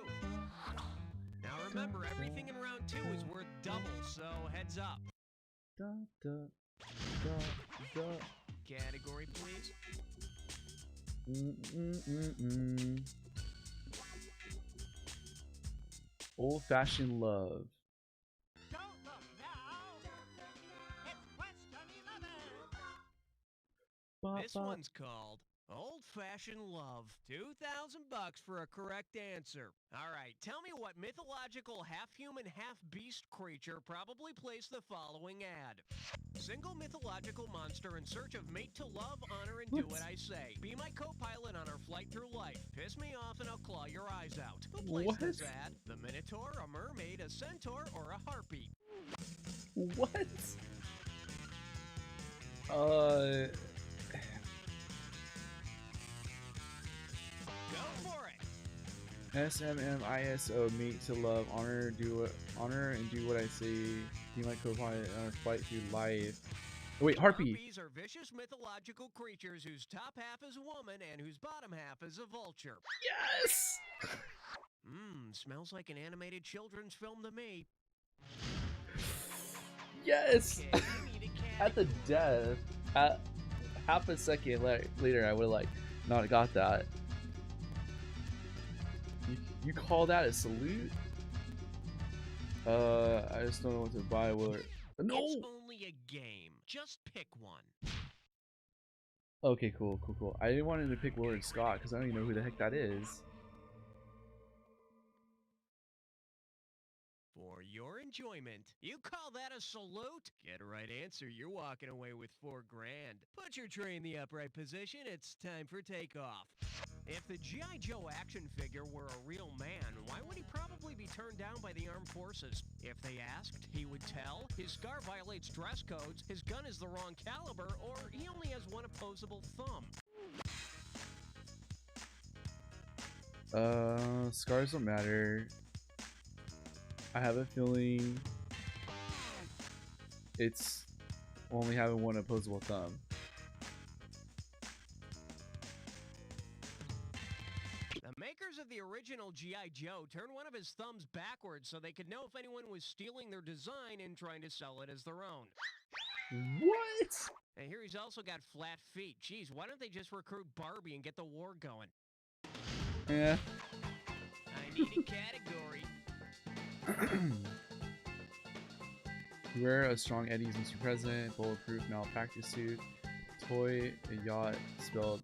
Now remember, everything in round 2 is worth double, so heads up. Da, da, da, da. Category, please. Old-fashioned love. Don't look now. It's question 11. This one's called Old-Fashioned Love. $2,000 for a correct answer. All right, tell me what mythological half-human, half-beast creature probably placed the following ad. Single mythological monster in search of mate to love, honor, and do what I say. Be my co-pilot on our flight through life. Piss me off and I'll claw your eyes out. Who placed this ad? The Minotaur, a mermaid, a centaur, or a harpy? What? Go for it. SMMISO, mate to love, honor and do what I say. Be my co-pilot on our flight through life. Oh, wait, harpy. Harpies are vicious mythological creatures whose top half is a woman and whose bottom half is a vulture. Yes! Smells like an animated children's film to me. Yes! Okay, you need a At the death, at half a second later, I would have like not got that. You call that a salute? I just don't know what to buy. No. It's only a game. Just pick one. Okay, cool. I didn't want him to pick Willard Scott because I don't even know who the heck that is. For your enjoyment, you call that a salute? Get a right answer, you're walking away with $4,000. Put your tray in the upright position, it's time for takeoff. If the G.I. Joe action figure were a real man, why would he probably be turned down by the armed forces? If they asked, he would tell. His scar violates dress codes, his gun is the wrong caliber, or he only has one opposable thumb. Scars don't matter. I have a feeling it's only having one opposable thumb. The makers of the original G.I. Joe turned one of his thumbs backwards so they could know if anyone was stealing their design and trying to sell it as their own. What? And here he's also got flat feet. Geez, why don't they just recruit Barbie and get the war going? Yeah. I need a category. Wear a strong Eddie's Mr. President, bulletproof malpractice suit, toy, a yacht, spelled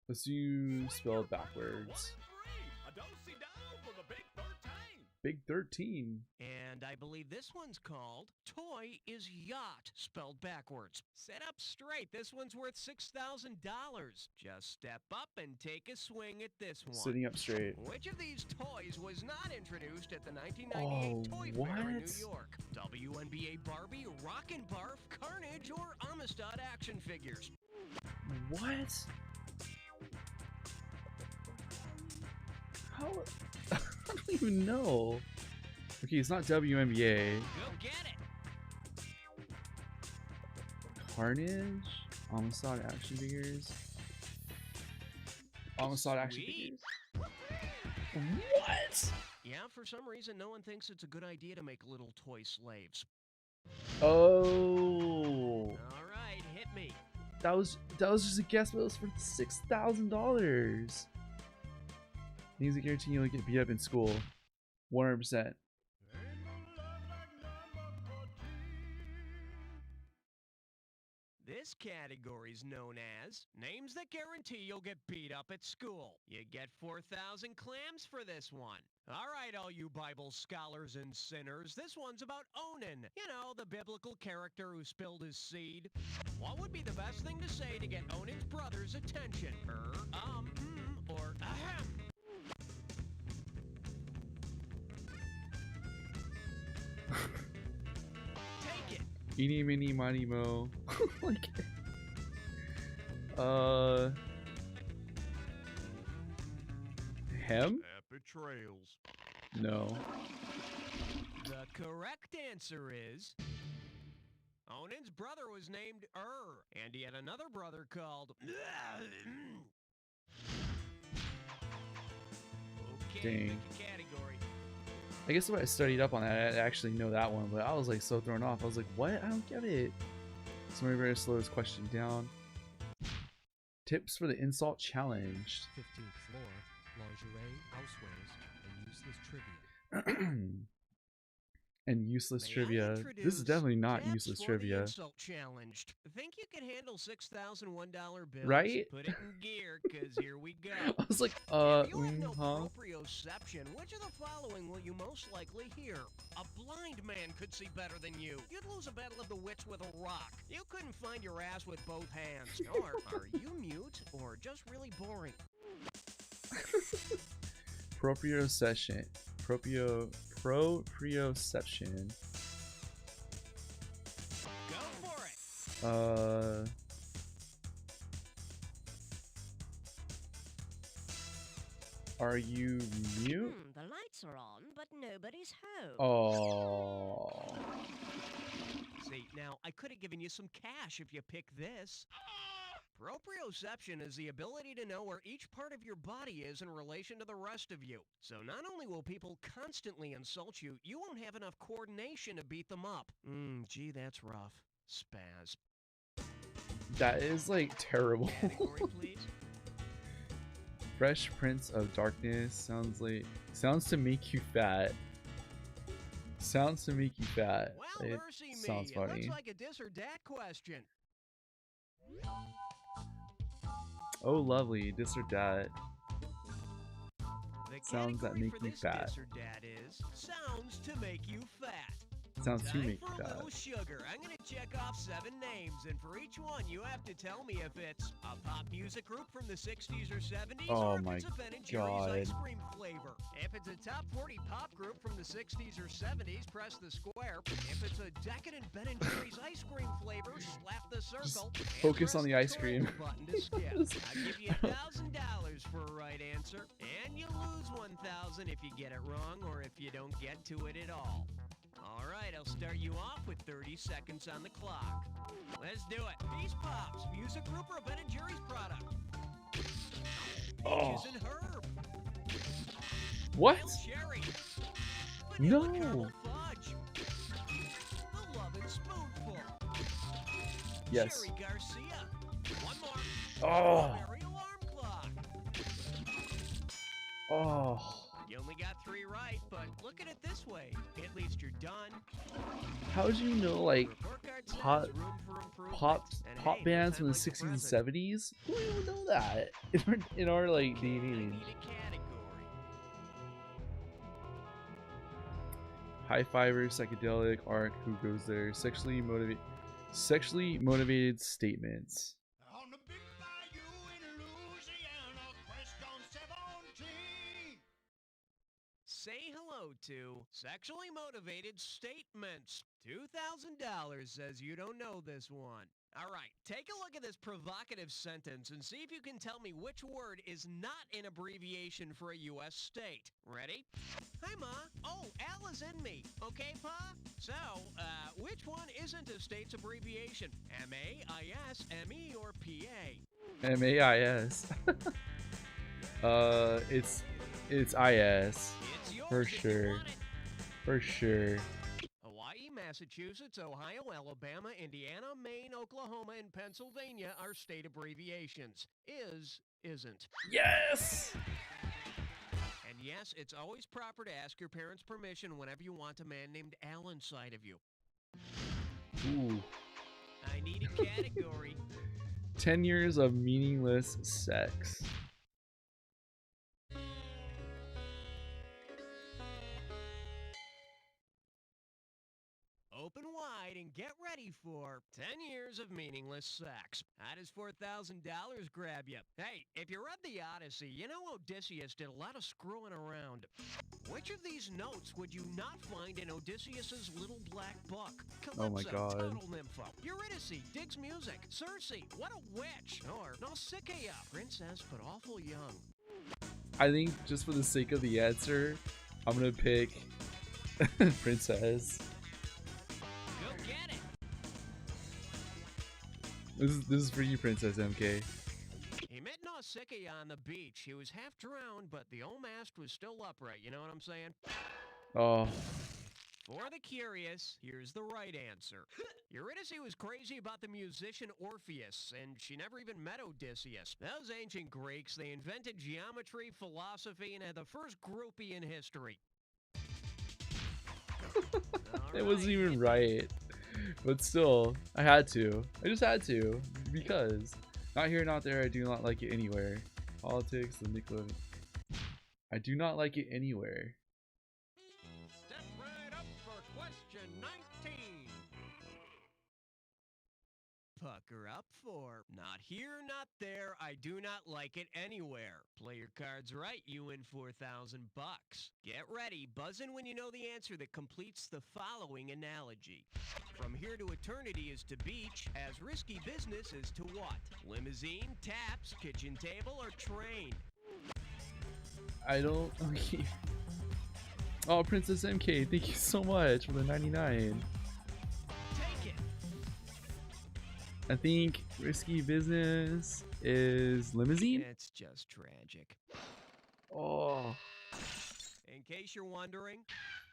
assume spelled backwards. Big 13. And And I believe this one's called Toy is Yacht, spelled backwards. Sit up straight. This one's worth $6,000. Just step up and take a swing at this one. Sitting up straight. Which of these toys was not introduced at the 1998 Toy Fair in New York? WNBA Barbie, Rockin' Barf, Carnage, or Amistad action figures? What? How? I don't even know. Okay, it's not WNBA. Go get it. Carnage? Amistad action figures? Amistad action figures? What? Yeah, for some reason, no one thinks it's a good idea to make little toy slaves. Oh. All right, hit me. That was just a guess, but it was for $6,000. Means a guarantee you'll get beat up in school. 100%. This category is known as names that guarantee you'll get beat up at school. You get 4,000 clams for this one. All right, all you Bible scholars and sinners, this one's about Onan. You know, the biblical character who spilled his seed. What would be the best thing to say to get Onan's brother's attention? Or ahem? Take it. Eeny, meeny, miny, mo. Like, Hem? Happy trails. No. The correct answer is Onan's brother was named and he had another brother called Okay, Dang. pick a category. I guess if I studied up on that, I'd actually know that one, but I was like so thrown off. I was like, what? I don't get it. Somebody better slow this question down. Tips for the insult challenge. 15th floor, lingerie, housewares, and useless trivia. And useless May I trivia. This is introduce definitely not Tips useless for trivia. The insult challenged. Think you can handle $6,001 bills? Right? Put it in gear, cause here we go. I was like, If you have no huh? proprioception, which of the following will you most likely hear? A blind man could see better than you. You'd lose a battle of the wits with a rock. You couldn't find your ass with both hands. Or are you mute or just really boring? Proprioception. Proprioception. Go for it. Are you mute? The lights are on, but nobody's home. Oh. See, now, I could have given you some cash if you picked this. Proprioception is the ability to know where each part of your body is in relation to the rest of you. So not only will people constantly insult you, you won't have enough coordination to beat them up. Gee, that's rough. Spaz. That is like terrible. Category, please. Fresh Prince of Darkness sounds to make you fat. Sounds to make you fat. Well, It mercy sounds me. funny. It looks like a dis or dat question. Oh, lovely. This or that. The Sounds that category make for you this fat. dis or dat is sounds to make you fat. Sounds to Time make for you a fat. little sugar. I'm gonna check off 7 names, and for each one, you have to tell me if it's a pop music group from the 60s or 70s, Oh or if my it's a Ben and Jerry's ice God. cream flavor. If it's a top 40 pop group from the 60s or 70s, press the square. If it's a decadent Ben and Jerry's ice cream flavor, slap the circle. and focus press on the ice cream. triangle button to skip. I'll give you $1,000 for a right answer, and you lose $1,000 if you get it wrong or if you don't get to it at all. All right, I'll start you off with 30 seconds on the clock. Let's do it. These Pops, music group or a Ben & Jerry's product? Oh. Peaches and Herb. What? Wild Cherry. No. Vanilla Caramel Fudge. The Lovin' Spoonful. Yes. Cherry Garcia. One more. Oh. Strawberry Alarm Clock. Oh. You only got 3 right, but look at it this way. At least you're done. How did you know like Report card says pop room for improvement. pop And pop hey, bands from the there's time 60s like and the present. 70s? Who would even know that in our like day and age? Need a category. High fiber, psychedelic, arc, who goes there? Sexually motivated statements. On the big bayou in Louisiana, question 17. Say hello to sexually motivated statements. $2,000 says you don't know this one. All right, take a look at this provocative sentence and see if you can tell me which word is not an abbreviation for a U.S. state. Ready? Hi, Ma. Oh, Al is in me. Okay, Pa? So, which one isn't a state's abbreviation? M-A-I-S, M-E, or P-A? M-A-I-S. It's I-S. It's yours For if you sure. want it. For sure. Hawaii, Massachusetts, Ohio, Alabama, Indiana, Maine, Oklahoma, and Pennsylvania are state abbreviations. Is, isn't. Yes! And yes, it's always proper to ask your parents' permission whenever you want a man named Al inside of you. Ooh. I need a category. 10 years of meaningless sex. Open wide and get ready for 10 years of meaningless sex. How does $4,000 grab you? Hey, if you read the Odyssey, you know Odysseus did a lot of screwing around. Which of these notes would you not find in Odysseus's little black book? Calypso, Oh my God. total nympho. Eurydice, digs music. Circe, what a witch. Or Nausicaa, princess but awful young. I think just for the sake of the answer, I'm gonna pick Princess. Go get it. This is for you, Princess MK. He met Nausicaa on the beach. He was half drowned, but the old mast was still upright. You know what I'm saying? Oh, For the curious, here's the right answer. Eurydice was crazy about the musician Orpheus, and she never even met Odysseus. Those ancient Greeks, they invented geometry, philosophy, and had the first groupie in history. it wasn't even right. But still, I had to. I just had to. Because not here, not there, I do not like it anywhere. Politics, the Nickelodeon. I do not like it anywhere. Step right up for question 19. Pucker up for not here, not there, I do not like it anywhere. Play your cards right, you win $4,000. Get ready, buzz in when you know the answer that completes the following analogy. From here to eternity is to beach, as risky business is to what? Limousine, taps, kitchen table, or train? I don't. Okay. Oh, Princess MK, thank you so much for the 99. Take it. I think risky business is limousine. It's just tragic. Oh, In case you're wondering,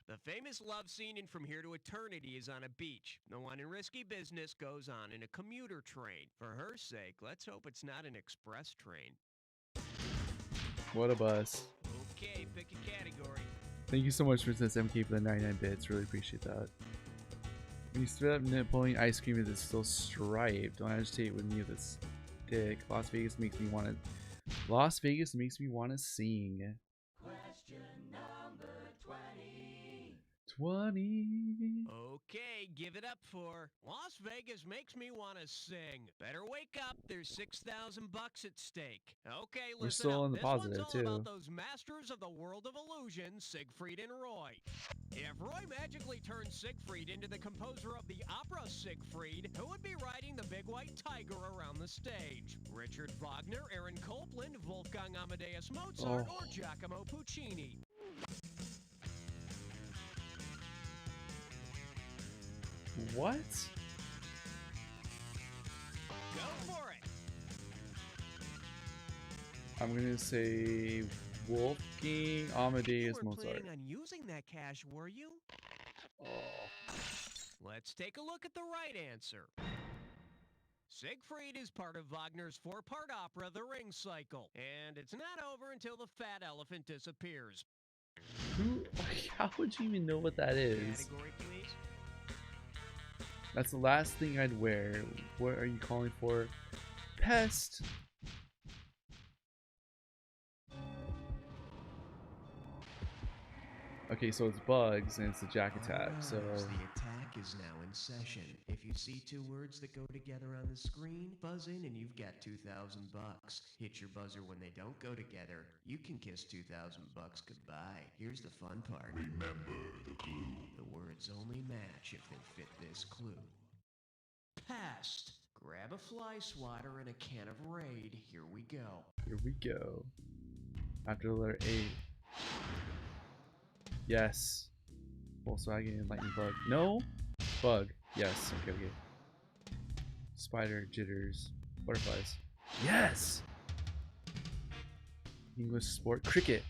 the famous love scene in From Here to Eternity is on a beach. The one in Risky Business goes on in a commuter train. For her sake, let's hope it's not an express train. what a bus. Okay, pick a category. Thank you so much, Princess MK, for the 99 bits. Really appreciate that. When you spit up nippling ice cream, is it still striped? Don't agitate with me with this dick. Las Vegas makes me want to. Las Vegas makes me want to sing. Question number 20. 20. Okay, give it up for Las Vegas makes me want to sing. Better wake up, there's $6,000 at stake. Okay, listen We're still up. on the This positive, one's all too. about those masters of the world of illusion, Siegfried and Roy. If Roy magically turned Siegfried into the composer of the opera Siegfried, who would be riding the big white tiger around the stage? Richard Wagner, Aaron Copland, Wolfgang Amadeus Mozart, or Giacomo Puccini? What? Go for it. I'm gonna say Wolfgang Amadeus You weren't Mozart. planning on using that cash, were you? Let's take a look at the right answer. Siegfried is part of Wagner's four-part opera, The Ring Cycle, and it's not over until the fat elephant disappears. Who? How would you even know what that is? Category, please. That's the last thing I'd wear. What are you calling for? Pest. Okay, Okay, so it's bugs and it's a jack attack. So The attack is now in session. If you see two words that go together on the screen, buzz in and you've got 2,000 bucks. Hit your buzzer when they don't go together. You can kiss 2,000 bucks goodbye. Here's the fun part. Remember the clue. The words only match if they fit this clue. Pest. Grab a fly swatter and a can of Raid. Here we go. here we go. After the letter A. Yes. Volkswagen lightning bug. No? Bug. Yes. Okay, okay. Spider, jitters, butterflies. Yes! English sport. Cricket.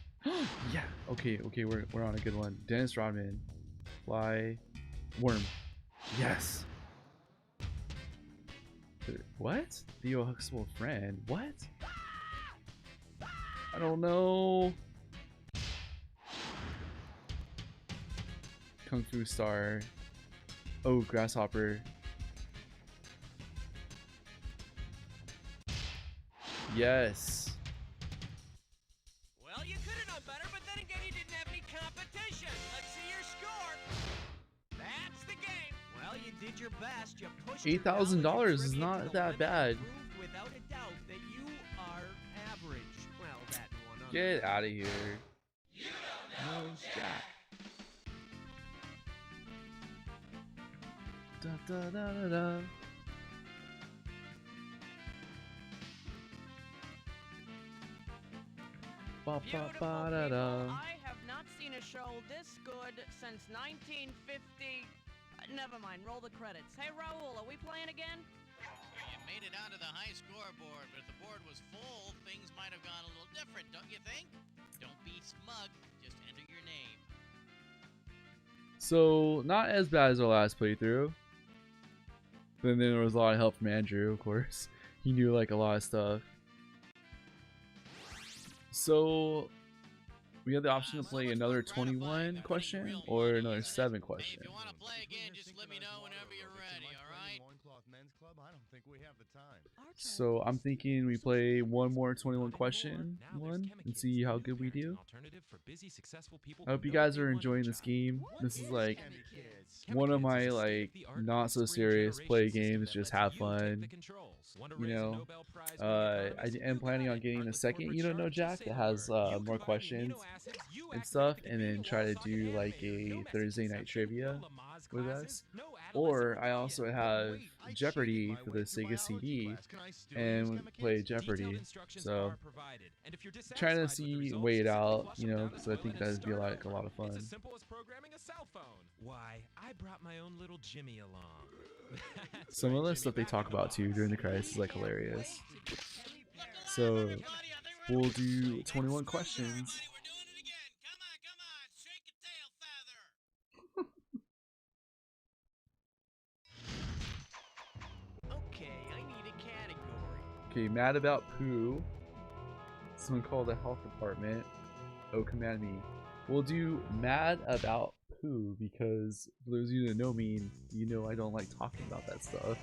Yeah. Okay, okay, we're on a good one. Dennis Rodman. Fly. Worm. Yes. What? Theo Huxtable friend. What? I don't know. Kung Fu Star. Oh, Grasshopper. Yes. Well, you could have done better, but then again, you didn't have any competition. Let's see your score. That's the game. Well, you did your best. You pushed your $8,000 is trivia to not the that limit bad. and proved without a doubt that you are average. Well, that one. Get out of here. No Jack. Da da da da da. Ba ba Beautiful ba da people. da. I have not seen a show this good since 1950. Never mind, roll the credits. Hey, Raul, are we playing again? You made it onto the high scoreboard, but if the board was full, things might have gone a little different, don't you think? Don't be smug, just enter your name. So not as bad as our last playthrough. Then there was a lot of help from Andrew, of course. He knew like a lot of stuff. So we have the option to play another 21 question or another 7 question. If you want to play again, just let me know whenever you're ready, alright? So I'm thinking we play one more 21 question one and see how good we do. I hope you guys are enjoying this game. This is like one of my like not so serious play games, just have fun. You know, I am planning on getting a second You Don't Know Jack that has more questions and stuff, and then try to do like a Thursday night trivia with us. Or I also have Jeopardy for the Sega CD and play Jeopardy. So trying to see weigh it out, you know, because I think that'd be like a lot of fun. It's as simple as programming a cell phone. Why, I brought my own little Jimmy along. Some of the stuff they talk about too during the credits is like hilarious. So we'll do 21 questions. Okay, I need a category. Okay, mad about poo. Someone called the health department. Oh, command me. We'll do mad about poo because for those of you that know me, you know I don't like talking about that stuff.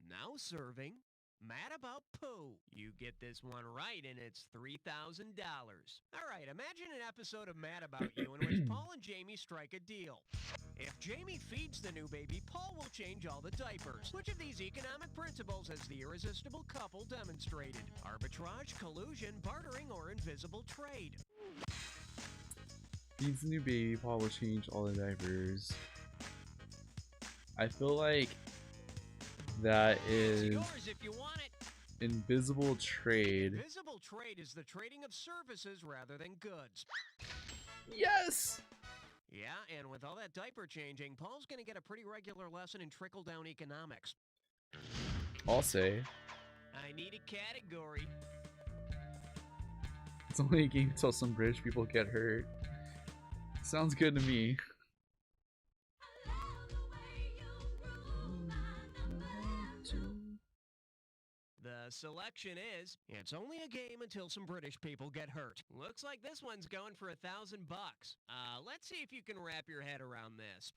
Now serving Mad About Pooh. You get this one right and it's $3,000. Alright, imagine an episode of Mad About You in which Paul and Jamie strike a deal. If Jamie feeds the new baby, Paul will change all the diapers. Which of these economic principles has the irresistible couple demonstrated? Arbitrage, collusion, bartering, or invisible trade? Feeds the new baby, Paul will change all the diapers. I feel like that is invisible trade. Invisible trade is the trading of services rather than goods. Yes! Yeah, and with all that diaper changing, Paul's gonna get a pretty regular lesson in trickle-down economics. I'll say. I need a category. It's only a game until some British people get hurt. Sounds good to me. The selection is, it's only a game until some British people get hurt. Looks like this one's going for $1,000. Let's see if you can wrap your head around this.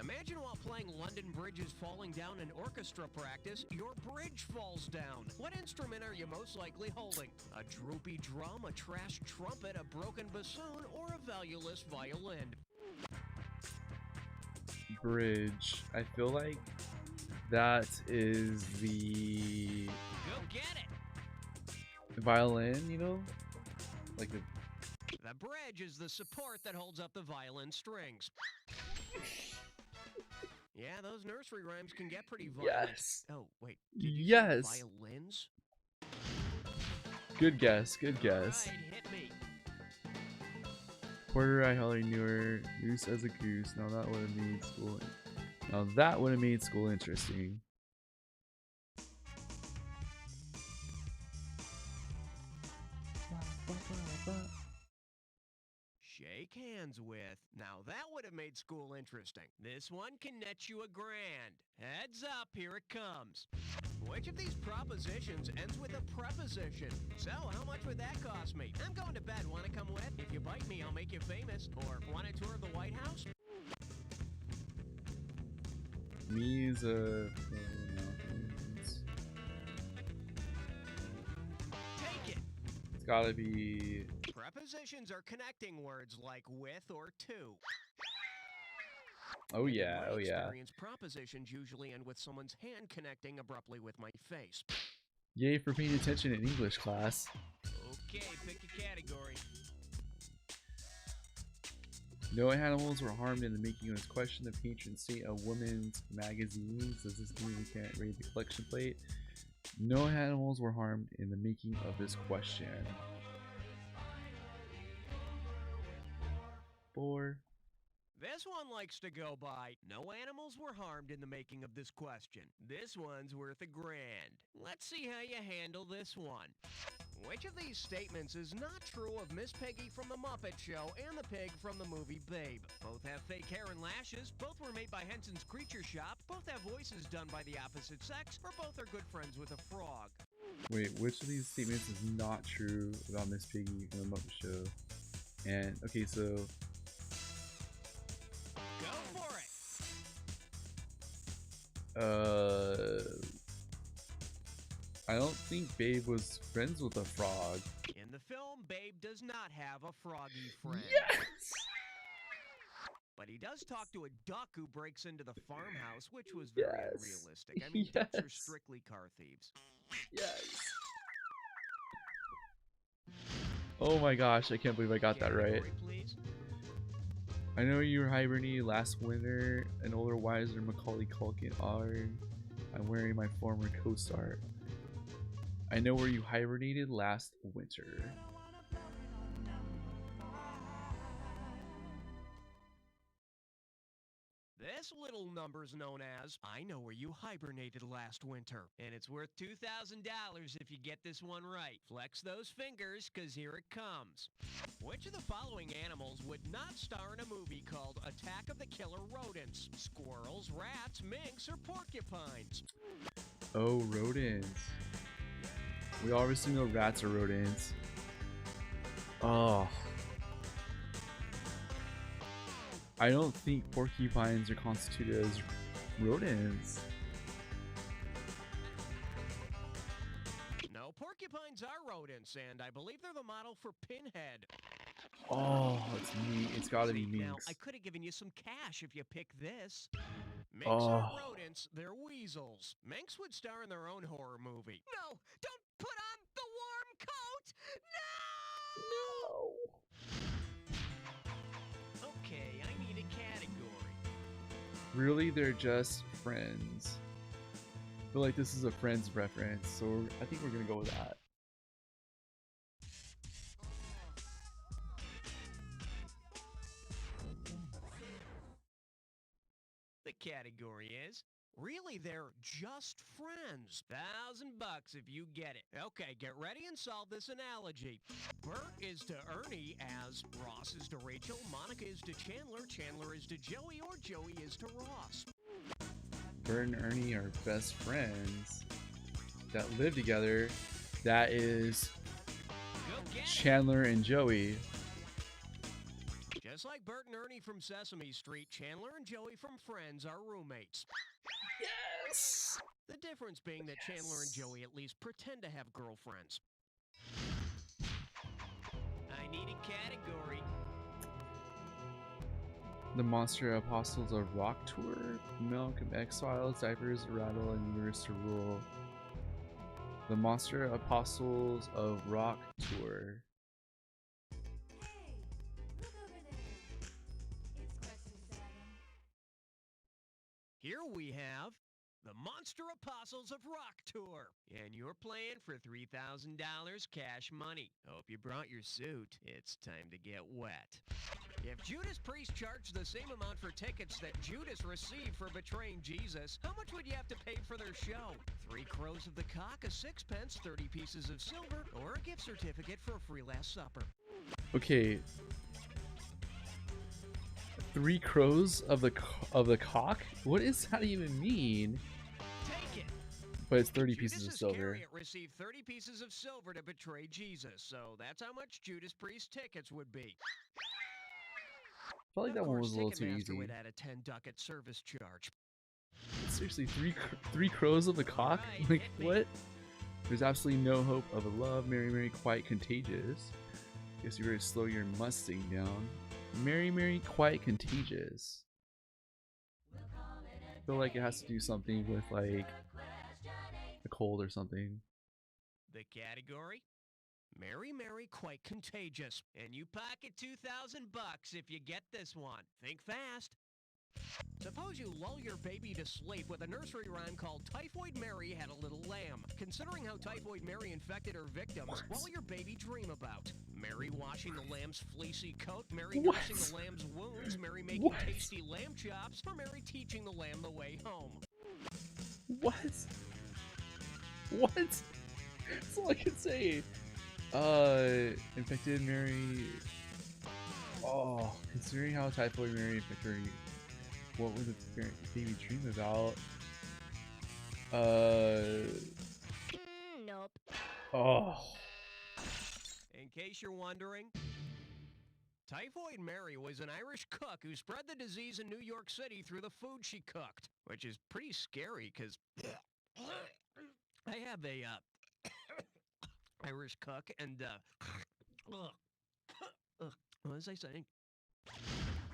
Imagine while playing London Bridge is falling down in orchestra practice, your bridge falls down. What instrument are you most likely holding? A droopy drum, a trash trumpet, a broken bassoon, or a valueless violin? Bridge. I feel like that is the Go get it! violin, you know? Like the bridge is the support that holds up the violin strings. Yeah, those nursery rhymes can get pretty violent. Yes. Oh, wait. Did you Yes. say violins? Good guess, good guess. All right, hit me. Quarter eye Holly newer, goose as a goose. Now that would have made school. Now that would have made school interesting. Shake hands with. Now that would have made school interesting. This one can net you $1,000. Heads up, here it comes. Which of these propositions ends with a preposition? So, how much would that cost me? I'm going to bed. Want to come with? If you bite me, I'll make you famous. Or want a tour of the White House? Me is a. Take it. It's gotta be. Prepositions are connecting words like with or to. Oh yeah, In my oh yeah. experience, propositions usually end with someone's hand connecting abruptly with my face. Yay for paying attention in English class. Okay, pick a category. No animals were harmed in the making of this question. The patron state of women's magazines. Does this mean we can't read the collection plate? No animals were harmed in the making of this question. 4. This one likes to go by, no animals were harmed in the making of this question. This one's worth $1,000. Let's see how you handle this one. Which of these statements is not true of Miss Piggy from The Muppet Show and the pig from the movie Babe? Both have fake hair and lashes, both were made by Henson's Creature Shop, both have voices done by the opposite sex, or both are good friends with a frog. Wait, which of these statements is not true about Miss Piggy from the Muppet Show? And okay, so Go for it! I don't think Babe was friends with a frog. In the film, Babe does not have a froggy friend. Yes! But he does talk to a duck who breaks into the farmhouse, which was very unrealistic. I mean, Yes. ducks are strictly car thieves. Yes. Oh my gosh, I can't believe I got that right. Category, please. I know you were hibernating last winter. An older, wiser Macaulay Culkin. I'm wearing my former co-star. I know where you hibernated last winter. This little number's known as I know where you hibernated last winter. And it's worth $2,000 if you get this one right. Flex those fingers, cause here it comes. Which of the following animals would not star in a movie called Attack of the Killer Rodents? Squirrels, rats, minks, or porcupines? Oh, rodents. We obviously know rats are rodents. Oh. I don't think porcupines are constituted as rodents. No, porcupines are rodents, and I believe they're the model for Pinhead. Oh, it's me. It's gotta be See, now, minks. I could have given you some cash if you picked this. Minks Oh. are rodents, they're weasels. Minks would star in their own horror movie. No, don't put on the warm coat! No! Okay, I need a category. Really, they're just friends. I feel like this is a Friends reference, so I think we're gonna go with that. The category is really they're just friends. $1,000 if you get it. Okay, get ready and solve this analogy. Bert is to Ernie as Ross is to Rachel, Monica is to Chandler, Chandler is to Joey, or Joey is to Ross. Bert and Ernie are best friends. that live together. That is Chandler and Joey. Just like Bert and Ernie from Sesame Street, Chandler and Joey from Friends are roommates. Yes! The difference being that Chandler and Joey at least pretend to have girlfriends. I need a category. The Monster Apostles of Rock Tour, Malcolm X-Files, Diapers to Rattle, and Years to Rule. The Monster Apostles of Rock Tour. Here we have the Monster Apostles of Rock Tour, and you're playing for $3,000 cash money. Hope you brought your suit. It's time to get wet. If Judas Priest charged the same amount for tickets that Judas received for betraying Jesus, how much would you have to pay for their show? 3 crows of the cock, a sixpence, 30 pieces of silver, or a gift certificate for a free Last Supper? Okay. 3 crows of the cock? What does that even mean? Take it. But it's 30 pieces Judas of silver. Iscariot received 30 pieces of silver to betray Jesus, so that's how much Judas Priest tickets would be. I felt like that one was a little too Ticketmaster easy. would add a 10 ducat service charge. Seriously, three crows of the cock? Like, what? There's absolutely no hope of a love. Mary, Mary, quite contagious. Guess you better slow your Mustang down. Mary, Mary, quite contagious. I feel like it has to do something with, like, a cold or something. The category? Mary, Mary, quite contagious. And you pocket $2,000 if you get this one. Think fast. Suppose you lull your baby to sleep with a nursery rhyme called Typhoid Mary Had a Little Lamb. Considering how Typhoid Mary infected her victims, what will your baby dream about? Mary washing the lamb's fleecy coat, Mary nursing the lamb's wounds, Mary making tasty lamb chops, or Mary teaching the lamb the way home? What? What? That's all I can say. Infected Mary. Oh, considering how Typhoid Mary infected her, what would the baby dream about? Nope. Oh. In case you're wondering, Typhoid Mary was an Irish cook who spread the disease in New York City through the food she cooked, which is pretty scary because I have a Irish cook and what was I saying?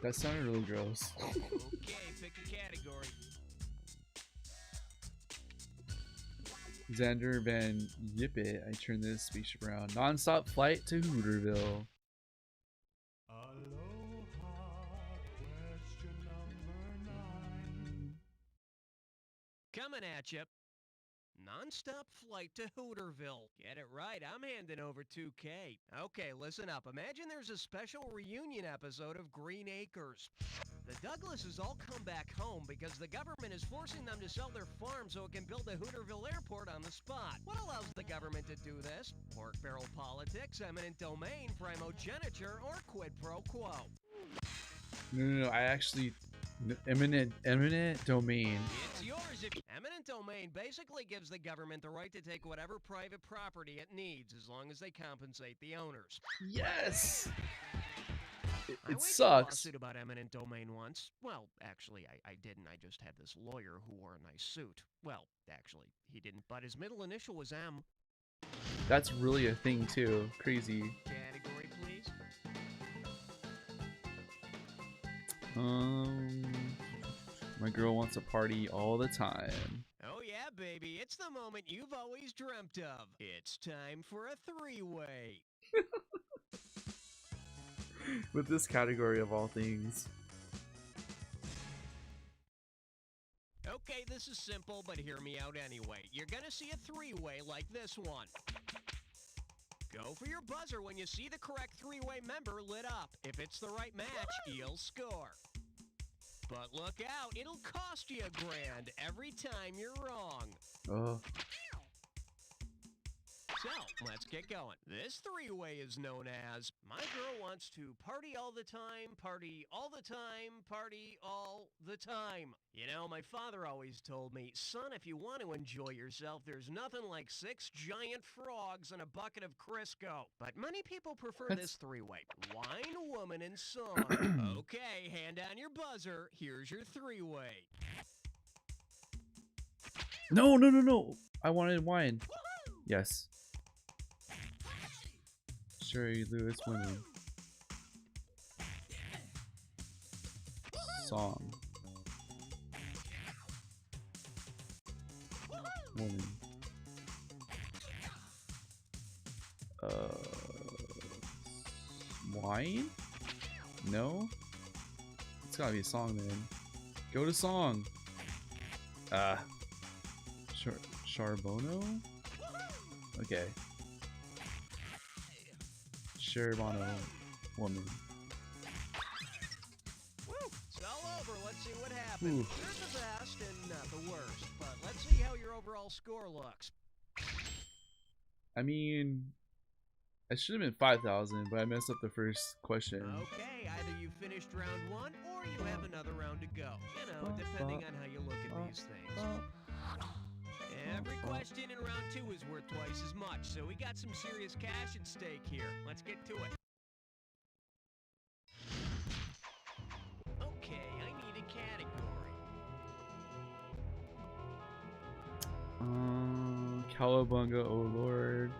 That sounded really gross. Okay, pick a category. Xander Van Yippet, I turn this spaceship around. Non-stop flight to Hooterville. Coming at you. Non-stop flight to Hooterville. Get it right, I'm handing over 2K. Okay, listen up. Imagine there's a special reunion episode of Green Acres. The Douglases all come back home because the government is forcing them to sell their farm so it can build a Hooterville airport on the spot. What allows the government to do this? Pork barrel politics, eminent domain, primogeniture, or quid pro quo? No, I actually... Eminent domain. It's yours if eminent domain basically gives the government the right to take whatever private property it needs as long as they compensate the owners. Yes! I It waged a sucks. lawsuit about eminent domain once. Well, actually, I didn't. I just had this lawyer who wore a nice suit. Well, actually, he didn't, but his middle initial was M. That's really a thing too. Crazy. Category, please. My girl wants a party all the time. Oh yeah, baby, it's the moment you've always dreamt of. It's time for a three-way. With this category of all things. Okay, this is simple, but hear me out anyway. You're gonna see a three-way like this one. Go for your buzzer when you see the correct three-way member lit up. If it's the right match, you'll score. But look out, it'll cost you $1,000 every time you're wrong. Oh. So, let's get going. This three-way is known as My Girl Wants to Party All the Time, Party All the Time, Party All the Time. You know, my father always told me, son, if you want to enjoy yourself, there's nothing like 6 giant frogs and a bucket of Crisco. But many people prefer this three-way. Wine, woman, and song. Okay, hand down your buzzer. Here's your three-way. No, no, no, no. I wanted wine. Yes. Sherry Lewis winning. Song. Woman. Wine? No? It's gotta be a song then. Go to song. Charbono? Okay. Charbono woman. Woo! It's all over. Let's see what happens. Ooh. You're the best and not the worst, but let's see how your overall score looks. I mean, it should have been 5,000, but I messed up the first question. Okay, either you finished round 1 or you have another round to go. You know, depending on how you look at these things. Every question in round 2 is worth twice as much, so we got some serious cash at stake here. Let's get to it. Okay, I need a category. Cowabunga, oh lord.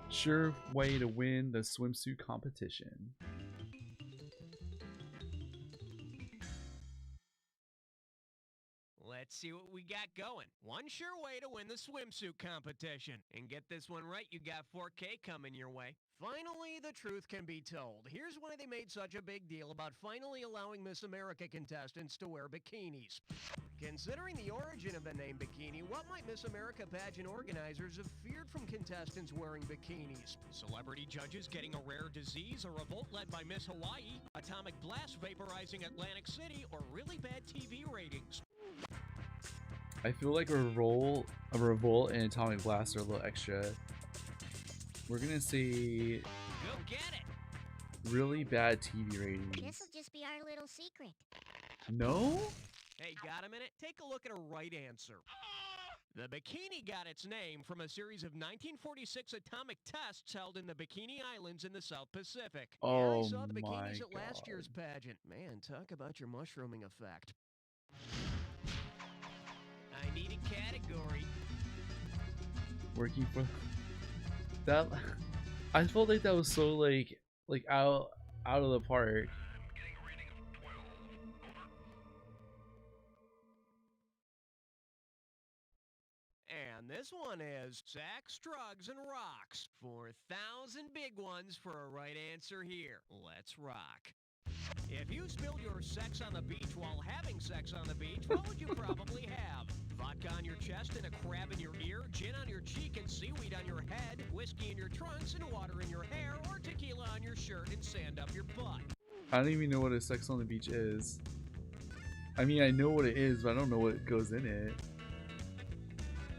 Sure way to win the swimsuit competition. Let's see what we got going. One sure way to win the swimsuit competition. And get this one right, you got 4K coming your way. Finally, the truth can be told. Here's why they made such a big deal about finally allowing Miss America contestants to wear bikinis. Considering the origin of the name bikini, what might Miss America pageant organizers have feared from contestants wearing bikinis? Celebrity judges getting a rare disease, a revolt led by Miss Hawaii, atomic blast vaporizing Atlantic City, or really bad TV ratings. I feel like a revolt and atomic blast are a little extra. We're gonna say Go get it! really bad TV ratings. This'll just be our little secret. No? Hey, got a minute? Take a look at a right answer. The bikini got its name from a series of 1946 atomic tests held in the Bikini Islands in the South Pacific. Oh I saw the bikinis my at last God. year's pageant. Man, talk about your mushrooming effect. I need a category. Working for that. I felt like that was so like out of the park. And this one is sex, drugs, and rocks. 4,000 big ones for a right answer here. Let's rock. If you spilled your sex on the beach while having sex on the beach, what would you probably have? Vodka on your chest and a crab in your ear, gin on your cheek and seaweed on your head, whiskey in your trunks and water in your hair, or tequila on your shirt and sand up your butt. I don't even know what a sex on the beach is. I mean, I know what it is, but I don't know what goes in it.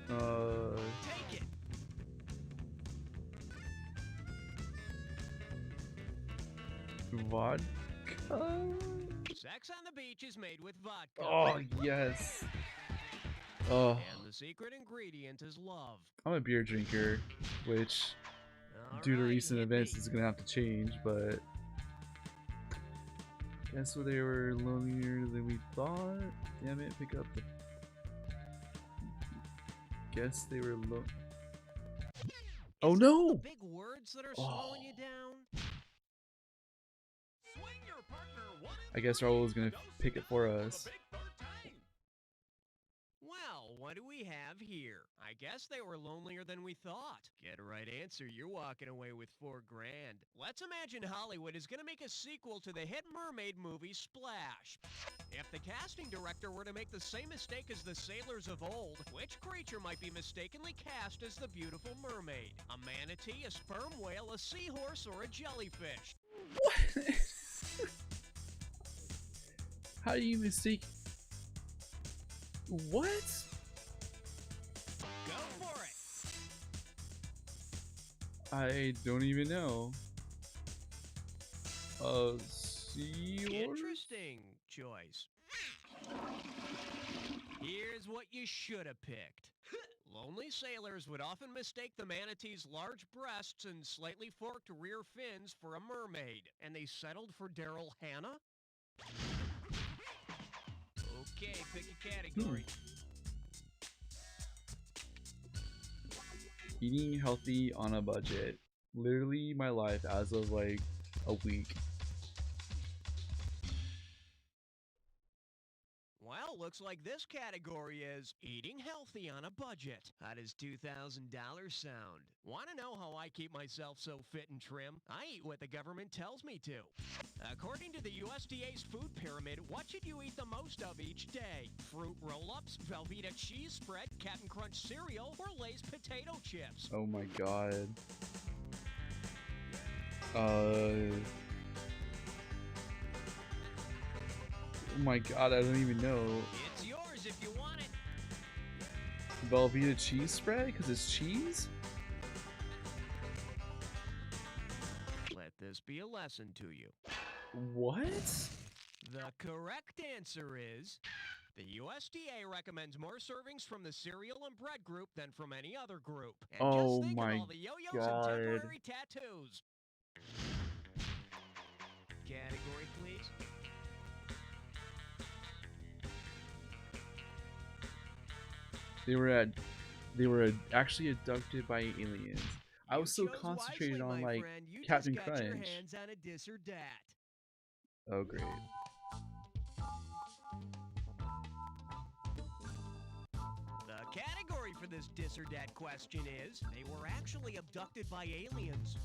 Take it. Vodka? Sex on the beach is made with vodka. Oh, yes. Oh, And the secret ingredient is love. I'm a beer drinker, which due to recent events is gonna have to change, but guess what, they were lonelier than we thought. Damn it, pick up the guess they were low. Oh no! Big words that are slowing you down. Swing your partner one I guess Raul is gonna pick it for us. Well, what do we have here? I guess they were lonelier than we thought. Get a right answer, you're walking away with $4 grand. Let's imagine Hollywood is gonna make a sequel to the hit mermaid movie Splash. If the casting director were to make the same mistake as the sailors of old, which creature might be mistakenly cast as the beautiful mermaid? A manatee, a sperm whale, a seahorse, or a jellyfish? What? How do you mistake? What? Go for I don't even know. Sea Horse? Interesting choice. Here's what you should have picked. Lonely sailors would often mistake the manatee's large breasts and slightly forked rear fins for a mermaid, and they settled for Daryl Hannah? Okay, pick a category. Eating healthy on a budget. Literally my life as of like a week. Well, looks like this category is eating healthy on a budget. How does $2,000 sound? Want to know how I keep myself so fit and trim? I eat what the government tells me to. According to the USDA's food pyramid, what should you eat the most of each day? Fruit roll-ups, Velveeta cheese spread, Captain Crunch cereal, or Lay's potato chips? Oh my god. Oh my god, I don't even know. It's yours if you want it. Velveeta cheese spread? Because it's cheese? Let this be a lesson to you. What? The correct answer is the USDA recommends more servings from the cereal and bread group than from any other group. And Oh just think my of all the yo-yos god. and temporary tattoos. Category, please. They were actually abducted by aliens. I was so concentrated on like Captain Got your Crunch. hands on a dis or dat. Oh great. The category for this dis or dat question is, they were actually abducted by aliens.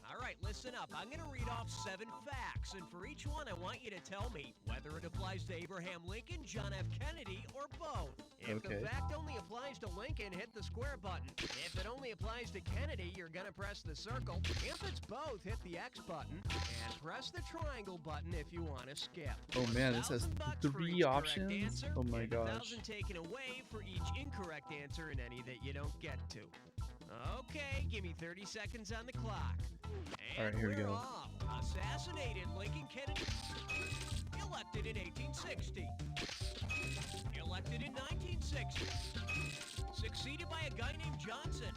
All right, listen up. I'm going to read off 7 facts, and for each one, I want you to tell me whether it applies to Abraham Lincoln, John F. Kennedy, or both. If Okay. the fact only applies to Lincoln, hit the square button. If it only applies to Kennedy, you're going to press the circle. If it's both, hit the X button, and press the triangle button if you want to skip. Oh man, this has $1,000 for 3 each correct options? answer, Oh my and gosh. 1,000 taken away for each incorrect answer in any that you don't get to. Okay, give me 30 seconds on the clock. And Alright, here we we're go. off. Assassinated Lincoln Kennedy. Elected in 1860. Elected in 1960. Succeeded by a guy named Johnson.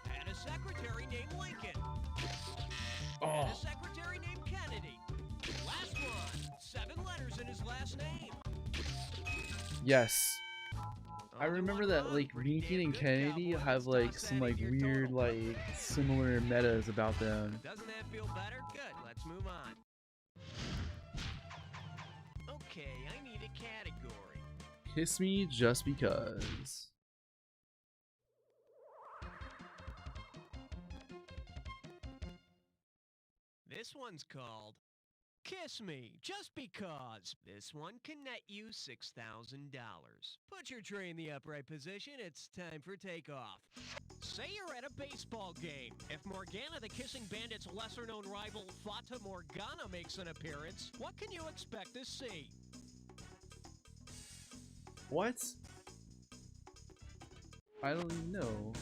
Had a secretary named Lincoln. Had Oh. a secretary named Kennedy. Last one. 7 letters in his last name. Yes. I remember that like Lincoln and Kennedy have like some like weird like similar metas about them. Doesn't that feel better? Good. Let's move on. Okay, I need a category. Kiss me just because. This one's called Kiss Me Just Because. This one can net you $6,000. Put your tray in the upright position. It's time for takeoff. Say you're at a baseball game. If Morgana the Kissing Bandit's lesser-known rival Fata Morgana makes an appearance, what can you expect to see? What? I don't even know.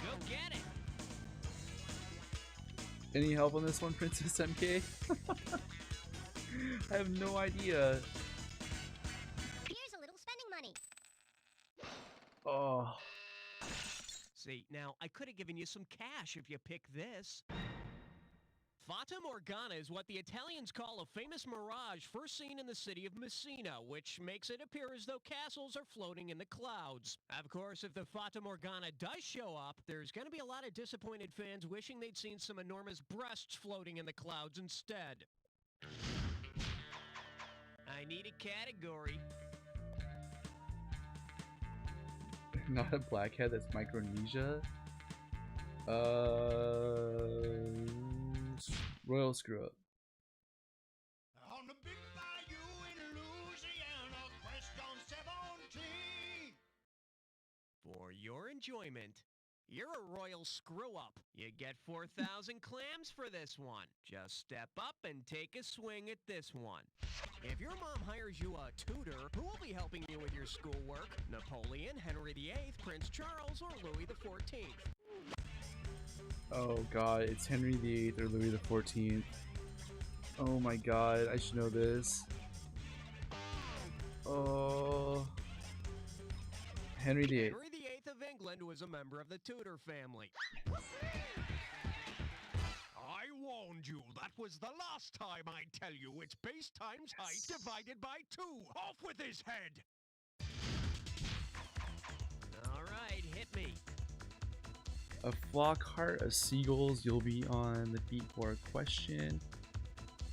Go get it. Any help on this one, Princess MK? I have no idea. Here's a little spending money. Oh. See, now, I could have given you some cash if you picked this. Fata Morgana is what the Italians call a famous mirage first seen in the city of Messina, which makes it appear as though castles are floating in the clouds. Of course, if the Fata Morgana does show up, there's going to be a lot of disappointed fans wishing they'd seen some enormous breasts floating in the clouds instead. I need a category. Not a blackhead, that's Micronesia. Royal Screw Up. On the big bayou in Louisiana, quest on 17. For your enjoyment, You're a royal screw-up. You get 4,000 clams for this one. Just step up and take a swing at this one. If your mom hires you a tutor, who will be helping you with your schoolwork? Napoleon, Henry VIII, Prince Charles, or Louis XIV? Oh god, it's Henry VIII or Louis XIV. Oh my god, I should know this. Oh, Henry VIII. Henry VIII of England was a member of the Tudor family. I warned you. That was the last time I tell you. It's base times height divided by 2. Off with his head. All right, hit me. A flock heart of seagulls, you'll be on the beat for a question.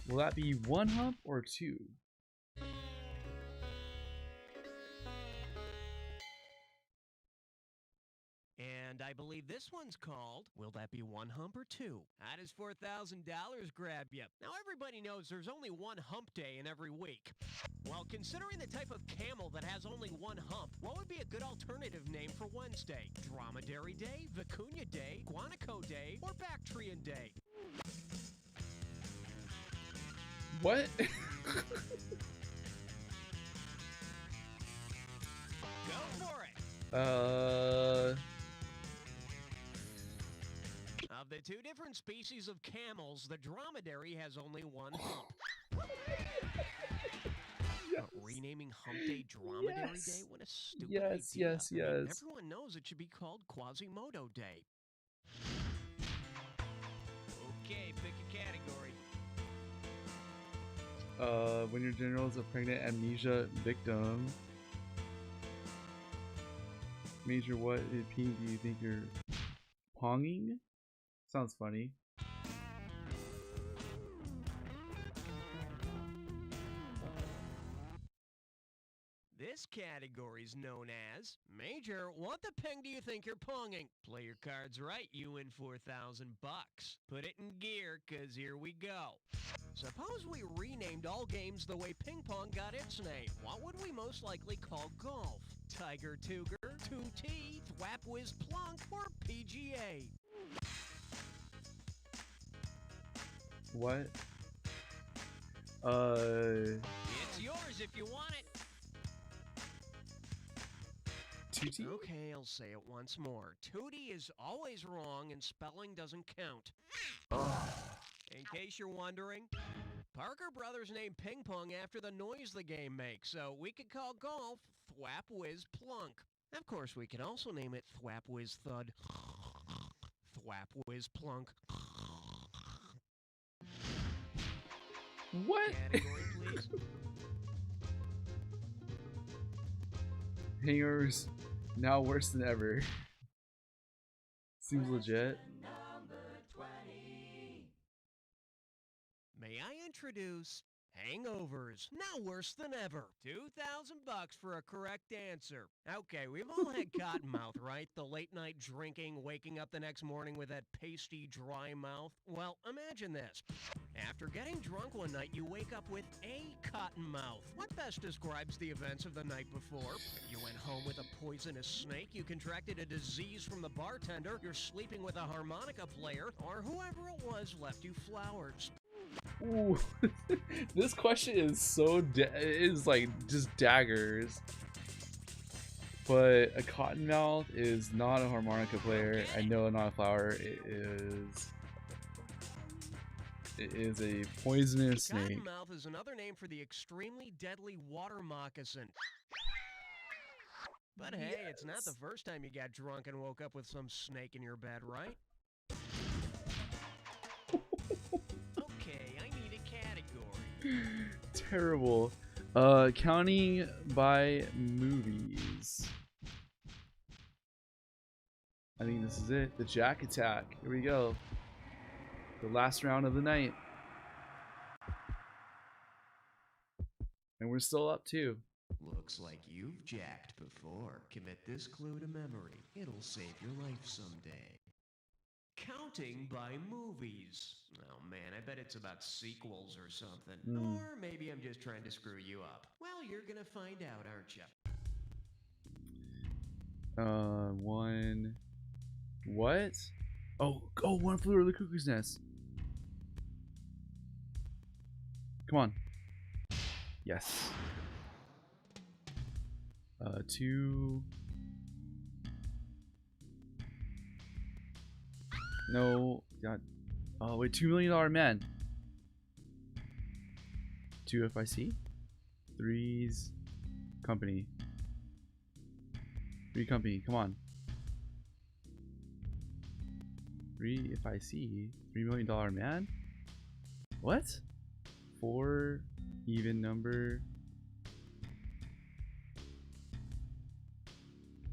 Will that be 1 hump or 2? And I believe this one's called, will that be 1 hump or 2? How does $4,000 grab you? Now everybody knows there's only 1 hump day in every week. Well, considering the type of camel that has only 1 hump, what would be a good alternative name for Wednesday? Dromedary Day, Vicuña Day, Guanaco Day, or Bactrian Day? What? Go for it! Of the 2 different species of camels, the dromedary has only 1 hump. Yes. Renaming Hump Day Dromedary Yes. Day? What a stupid Yes, idea. yes, I mean, yes. everyone knows it should be called Quasimodo Day. Okay, pick a category. When your general is a pregnant amnesia victim. Major, what do you think you're ponging? Sounds funny. This category is known as Major, what the ping do you think you're ponging? Play your cards right, you win $4,000. Put it in gear, cause here we go. Suppose we renamed all games the way ping pong got its name. What would we most likely call golf? Tiger Tuger, 2T, Thwap Whiz Plunk, or PGA? What? It's yours if you want it. 2T? Okay, I'll say it once more. Tootie is always wrong and spelling doesn't count. In case you're wondering, Parker Brothers named ping pong after the noise the game makes, so we could call golf Thwap Whiz Plunk. Of course, we could also name it Thwap Whiz Thud. Thwap Whiz Plunk. What? Category, please. Hangers now worse than ever. Seems legit. May I introduce Hangovers, now worse than ever. $2,000 for a correct answer. Okay, we've all had cottonmouth, right? The late night drinking, waking up the next morning with that pasty, dry mouth. Well, imagine this. After getting drunk one night, you wake up with a cottonmouth. What best describes the events of the night before? You went home with a poisonous snake, you contracted a disease from the bartender, you're sleeping with a harmonica player, or whoever it was left you flowers. Ooh, this question is so is like just daggers. But a cottonmouth is not a harmonica player. I know not a flower. It is a poisonous snake. Cottonmouth is another name for the extremely deadly water moccasin. But hey, it's not the first time you got drunk and woke up with some snake in your bed, right? Terrible. Counting by movies. I think this is it. The Jack Attack. Here we go. The last round of the night. And we're still up too. Looks like you've jacked before. Commit this clue to memory. It'll save your life someday. Counting by movies. Oh man, I bet it's about sequels or something. Or maybe I'm just trying to screw you up. Well, you're gonna find out, aren't you? 1, What? Oh, One Flew Over the Cuckoo's Nest. Come on. Yes. 2. No. God. Oh wait, $2 Million Man. 2 FIC. 3's company. 3 company. Come on. 3 FIC. $3 Million Man. What? 4 even number.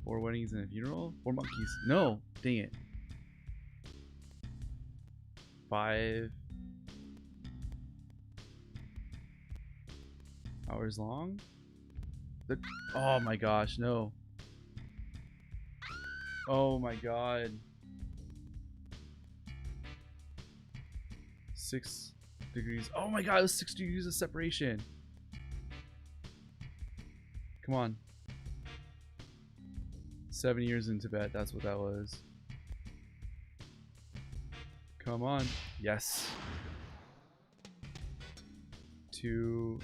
4 weddings and a funeral. 4 monkeys. No, dang it. 5 hours long. Oh my gosh, no. Oh my god. 6 degrees. Oh my god, it was 6 degrees of separation. Come on. 7 years in Tibet, that's what that was. Come on. Yes. 2.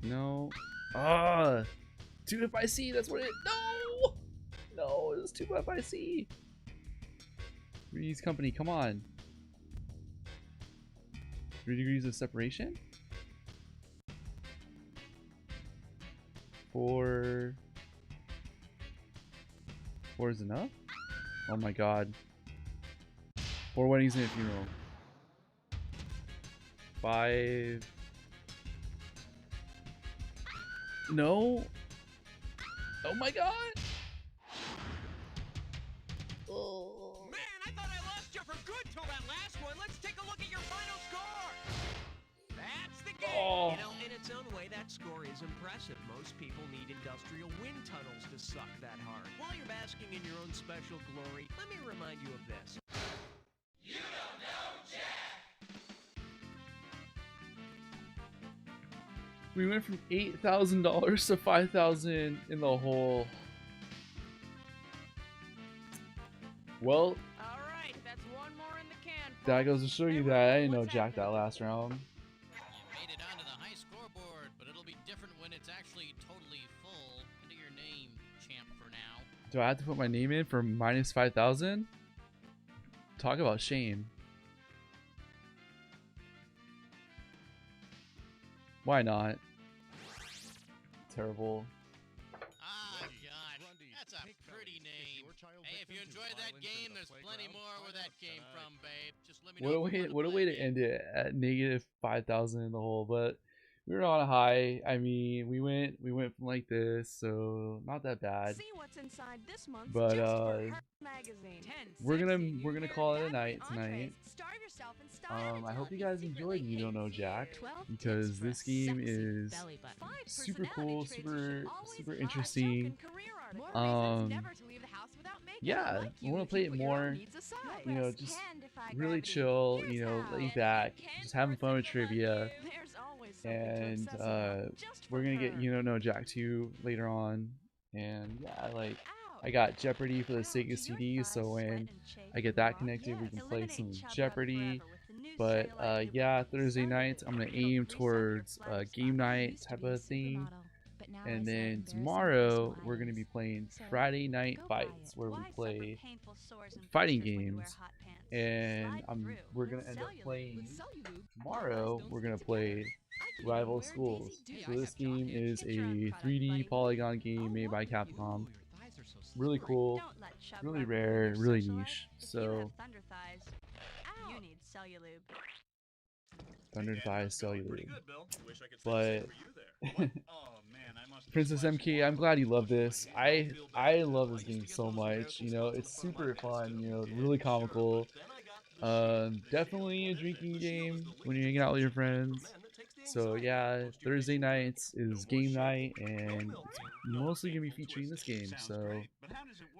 No. 2 FIC, that's what it. No! No, it was 2 FIC. 3's company, come on. 3 degrees of separation? 4 is enough? Oh my god. 4 weddings and a funeral. 5. No. Oh my god. Oh. Man, I thought I lost you for good till that last one. Let's take a look at your final score. That's the game. Oh. You know, in its own way, that score is impressive. Most people need industrial wind tunnels to suck that hard. While you're basking in your own special glory, let me remind you of this. You don't know Jack! We went from $8,000 to $5,000 in the hole. Well, All right, that's one more in the can. that goes to show you that I didn't know Jack that last round. You made it onto the high scoreboard, but it'll be different when it's actually totally full. Enter your name, champ, for now. Do I have to put my name in for minus 5,000? Talk about shame. Why not? Terrible. Ah, God, that's a pretty name. Hey, if you enjoyed that game, there's plenty more where that came from, babe. Just let me know. What a way to end it at negative 5,000 in the hole, but we were on a high. I mean, we went from like this, so not that bad. See what's inside this month's But Just for Her magazine. we're gonna call it a night tonight. I hope you guys enjoyed You Don't Know Jack, because this game is super cool, super interesting. Yeah, I want to play it more. You know, just really chill. You know, laid back, just having fun with trivia. And we're gonna get You Don't Know Jack 2 later on. And yeah, like I got Jeopardy for the Sega CD, so when I get that connected, we can play some Jeopardy. But yeah, Thursday nights I'm gonna aim towards game night type of thing. And then tomorrow we're gonna be playing Friday Night Fights, where we play fighting games. And we're gonna end up playing tomorrow. We're gonna play Rival Schools. So this game is a 3D polygon game made by Capcom. Really cool, really rare, really niche. So Thunder Thighs Cellulube. But Princess MK, I'm glad you love this. I love this game so much. You know, it's super fun. You know, really comical. Definitely a drinking game when you're hanging out with your friends. So yeah, Thursday nights is game night, and it's mostly gonna be featuring this game. So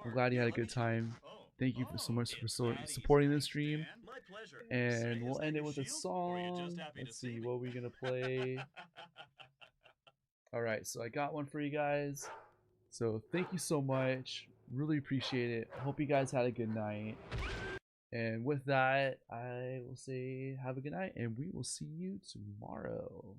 I'm glad you had a good time. Thank you so much for supporting this stream. And we'll end it with a song. Let's see, what are we gonna play? Alright, so I got one for you guys. So thank you so much. Really appreciate it. Hope you guys had a good night. And with that, I will say have a good night, and we will see you tomorrow.